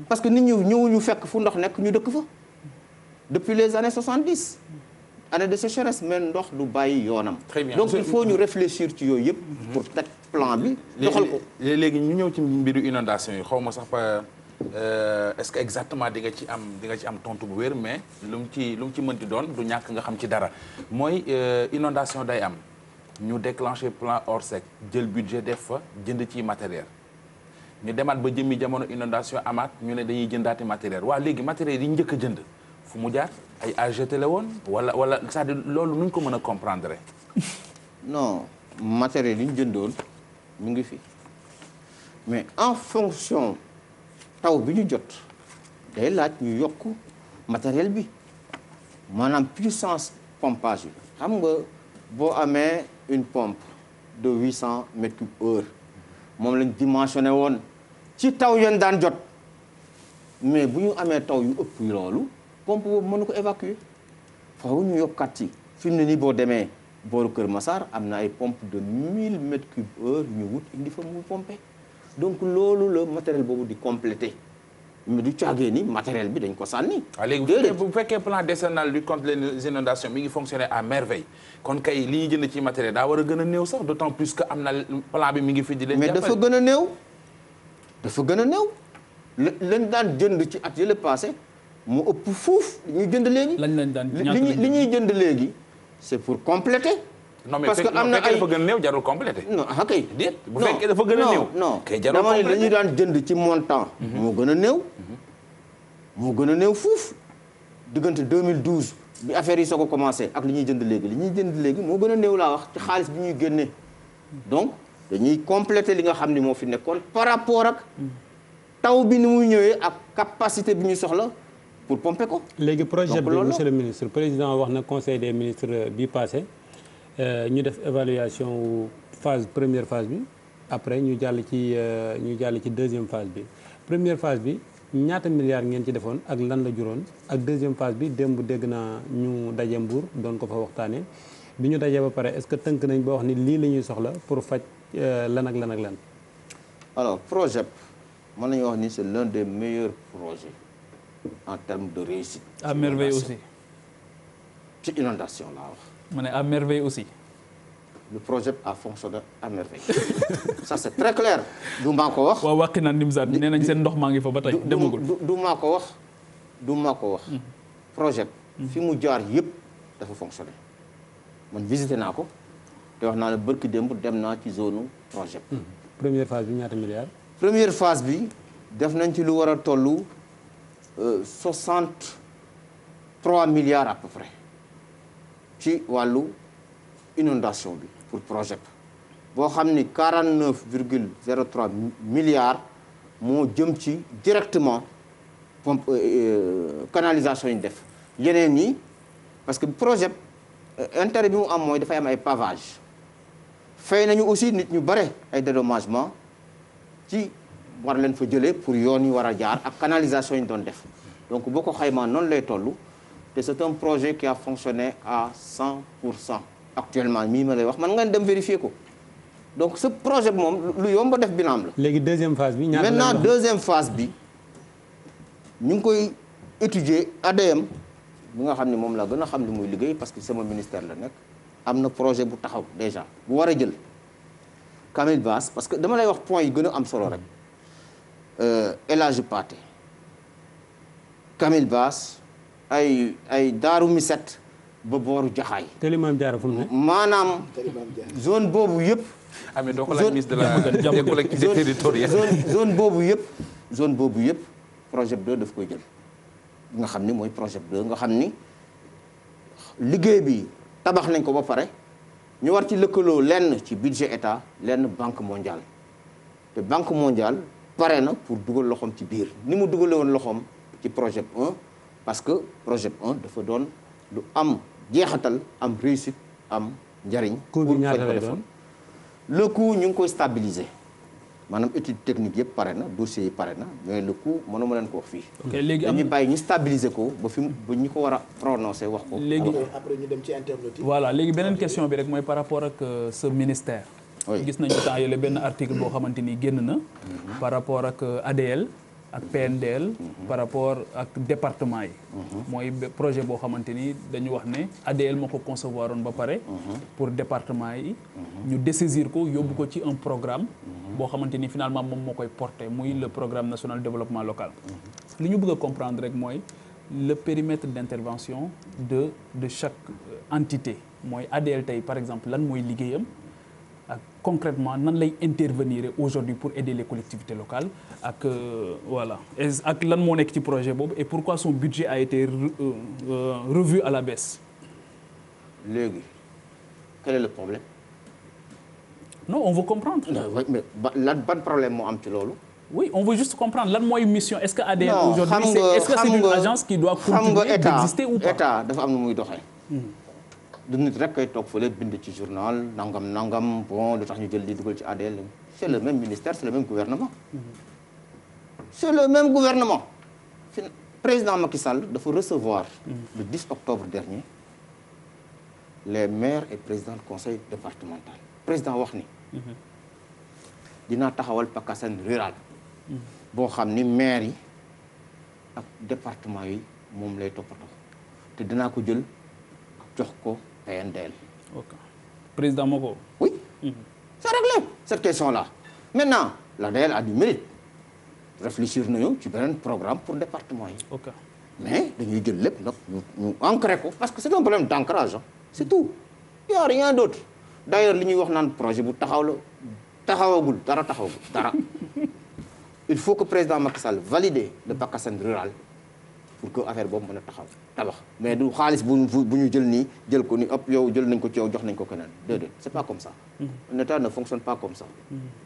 parce que nit ñi ñëwuñu fekk fu ndox nekk ñu dëkk fa depuis les années 70 année de sécheresse mais ndox du bàyyi yoonam. Très bien. Donc il faut ñu réfléchir ci yooyu yëpp pour teg plan bi doxal ko. léegi ñu ñëw ci mbiru inondation yi xaw ma sax pa est-ce que exactement di nga ci am tontu bu wér, mais lu mu ci mënti doon du ñàkk nga xam ci dara mooy inondation day am ñu déclencher plan Orsec jël budget def fa jënd ci matériel ñu demaat ba jëmmi jamono inondation amaat ñu ne dañuy jëndaati matériel waaw léegi matériel yi njëkk a jënd fu mu jaar ay AGT la woon wala c'est-à-dire loolu nuñ ko mën a comprendre. non matériel yi ñu jëndoon mu ngi fi mais en fonction taw bi ñu jot day laaj ñu yokk matériel bi maanaam puissance pompage bi xam nga boo amee une pompe de 800 mètres cubes heure moom lañ dimensionné woon ci taw yéen daan jot mais bu ñu amee taw yu ëpp loolu pompe boobu mënu ko évacuer faaw ñu yokkat ci fi mu ne nii boo demee booru Kër Massar am na ay pompe de 1000 mètres cubes heure ñu wut indi fa mu pomper donc loolu la matériel boobu di compléter mais du caagee ni matériel bi dañ ko sànni. waaw léegi bu fekkee plan décennal lutte contre les inondations mi ngi fonctionner à merveille kon kay li ñuy jënd ci matériel daa war a gën a néew sax d'autant plus que am na plan bi mi ngi fi di leen. mais dafa gën a néew dafa gën a néew lañ daan jënd ci at yële passé mu ëpp fuuf li ñuy jënd léegi. lañ daan li ñuy jënd léegi c'est pour compléter. non mais parce que am na ay dafa gën a néew jarul complété. non ah kay. déet bu fekkee dafa gën a néew. non kay jarul dama ne complété la ñu daan jënd ci montant. moo gën a néew. moo gën a néew fuuf diggante 2012 bi affaire yi soog a commencé ak li ñuy jënd léegi moo gën a néew laa wax ci xaalis bi ñuy génnee donc dañuy compléter li nga xam ni moo fi nekkoon par rapport ak taw bi ni muy ñëwee ak capacité bi ñuy soxla pour pomper ko. léegi projet bi monsieur le ministre président wax na conseil des ministres bi passé ñu def évaluation première phase bi après ñu jàll ci deuxième phase bi première phase bi ñaata milliards ngeen ci defoon ak lan la juróon ak deuxième phase bi démb dégg naa ñu daje Mbour doon ko fa waxtaanee bi ñu dajee ba pare est-ce que tënk nañ ba wax ni lii la ñuy soxla pour faj lan ak lan ak lan. alors projet mën nañu wax ni c'est l'un des meilleurs projets en termes de réussite. à merveille aussi. ci inondation laa wax. ma ne à merveille aussi. le projet a fonctionné à merveille. ça c'est très clair. du maa ko wax. waaw wàqi na Nimzaat nee nañ seen ndox maa ngi fa ba tey demagul. du maa ko wax. projet fi mu jaar yëpp dafa fonctionné man visité naa ko te wax naa ne bërki démb dem naa ci zone projet. première phase bi ñaata milliards. première phase bi def nañ ci lu war a tollu 63 milliards à peu près ci wàllu inondation bi pour projet boo xam ni 49,03 milliards moo jëm ci directement pompe canalisation yi ñu def yeneen ñi parce que projet intérêt bi mu am mooy dafay am ay pavage fay nañu aussi nit ñu bare ay dédommagement ci war leen fa jëlee pour yoon yi war a jaar ak canalisation yi ñu doon def donc boo ko xaymaa noonu lay toll te c'est un projet qui a fonctionné à 100% actuellement mii ma lay wax man nga dem vérifier ko donc ce projet bi moom lu yomb a def bilan la. léegi deuxième phase bi. maintenant deuxième phase bi ñu ngi koy étudier ADM bi nga xam ne moom la gën a xam li muy liggéey parce que sama ministère la nekk am na projet bu taxaw déjà bu war a jël Camille Basse parce que dama lay wax point yi gën a am solo rek El Hadji Pathé Camille Basse ay Daaru Miset ba booru Jaxaay. Télimam Diarra fu mu ne. maanaam zone boobu yëpp. amee doo ko laaj ministre de la des collectivités territoriales. zone boobu yëpp projet 2 daf koy jël. nga xam ni mooy projet 2 nga xam ni liggéey bi tabax nañ ko ba pare ñu war ci lëkkaloo lenn ci budget état lenn banque mondiale te banque mondiale pare na pour dugal loxoom ci biir ni mu dugale woon loxoom ci projet 1 parce que projet 1 dafa doon lu am jeexatal am réussite am njariñ. coût bi ñaata lay doon le coût ñu ngi koy stabiliser maanaam étude technique yëpp pare na dossier yi pare na mais le coût mënuma leen ko wax fii. léegi dañuy bàyyi ñu stabiliser ko ba fi ba ñu ko war a prononcer wax ko. léegi après ñu dem ci internautes yi. voilà léegi beneen question bi rek mooy par rapport ak ce ministère. oui gis nañu temps yële benn article boo xamante ni génn na. par rapport ak ADL ak PNDL par rapport ak département yi mooy projet boo xamante ni dañu wax ne ADL moo ko concevoir oon ba pare pour département yi ñu dessaisir ko yóbbu ko ci un programme boo xamante ni finalement moom moo koy porter muy le programme national de développement local li ñu bëgg a comprendre rek mooy le périmètre d'intervention de chaque entité mooy ADL tey par exemple lan mooy liggéeyam ak concrètement nan lay intervenir aujourd'hui pour aider les collectivités locales ak voilà ak lan moo nekk ci projet boobu et pourquoi son budget a été revu à la baisse. léegi quel est le problème. non on veut comprendre. mais ban problème moo am ci loolu. oui on veut juste comprendre lan mooy mission est-ce que ADL aujourd'hui est-ce que c'est une agence qui doit continuer d'exister ou pas. état dafa am nu muy doxee. du nit rek kay toog fële bind ci journal nangam bon lu tax ñu jël di dugal ci ADL c'est le même ministère c'est le même gouvernement. c'est le même gouvernement. président Macky Sall dafa recevoir. le 10 octobre dernier les maires et présidents du conseil départemental président wax ni. dinaa taxawal PACASEN rural. boo xam ni maire yi ak département yi moom lay toppatoo te dinaa ko jël jox ko PNDL. ok président moo ko. oui. c'est réglé cette question-là maintenant l'ADL a du mérite réfléchir nañu ci beneen programme pour département yi. ok mais dañuy jël lépp nag ñu ancré ko parce que c'est un problème d'ancrage c'est tout il y a rien d'autre d'ailleurs li ñuy wax naan projet bu taxaw la taxawagul dara il faut que président Macky Sall valide le PACASEN rural pour que affaire boobu mën a tabax mais du xaalis bu ñu jël nii jël ko ni ëpp yow jël nañ ko ci yow jox nañ ko keneen déedéet c'est pas comme ça. un État ne fonctionne pas comme ça.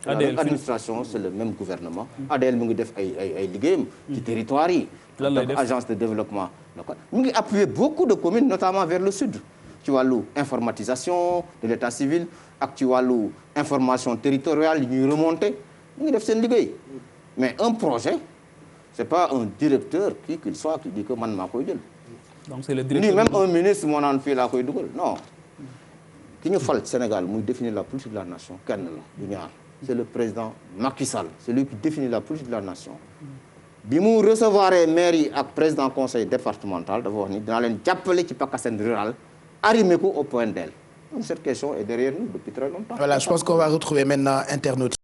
L'administration c'est le même gouvernement. ADL mu ngi def ay liggéeyam. ci territoire yi. lan lay def agence de développement local mu ngi appuyer beaucoup de communes notamment vers le sud. ci wàllu informatisation de l'état civil ak ci wàllu information territoriale yi ñuy remonter mu ngi def seen liggéey mais un projet. c'est pas un directeur qu'il soit qui dit que man maa koy jël. donc c'est le directeur ni même un ministre moo naan fii laa koy dugal non ki ñu fal Sénégal muy définir la politique de la nation kenn la du ñaar c'est le président Macky Sall c'est lui qui définit la politique de la nation. bi mu recevoir maire yi ak président conseil départemental dafa wax ni dinaa leen jàppale ci PACASEN rural arrimé ko au point d'elle. cette question est derrière nous depuis très longtemps. voilà je pense qu'on va retrouver maintenant internautes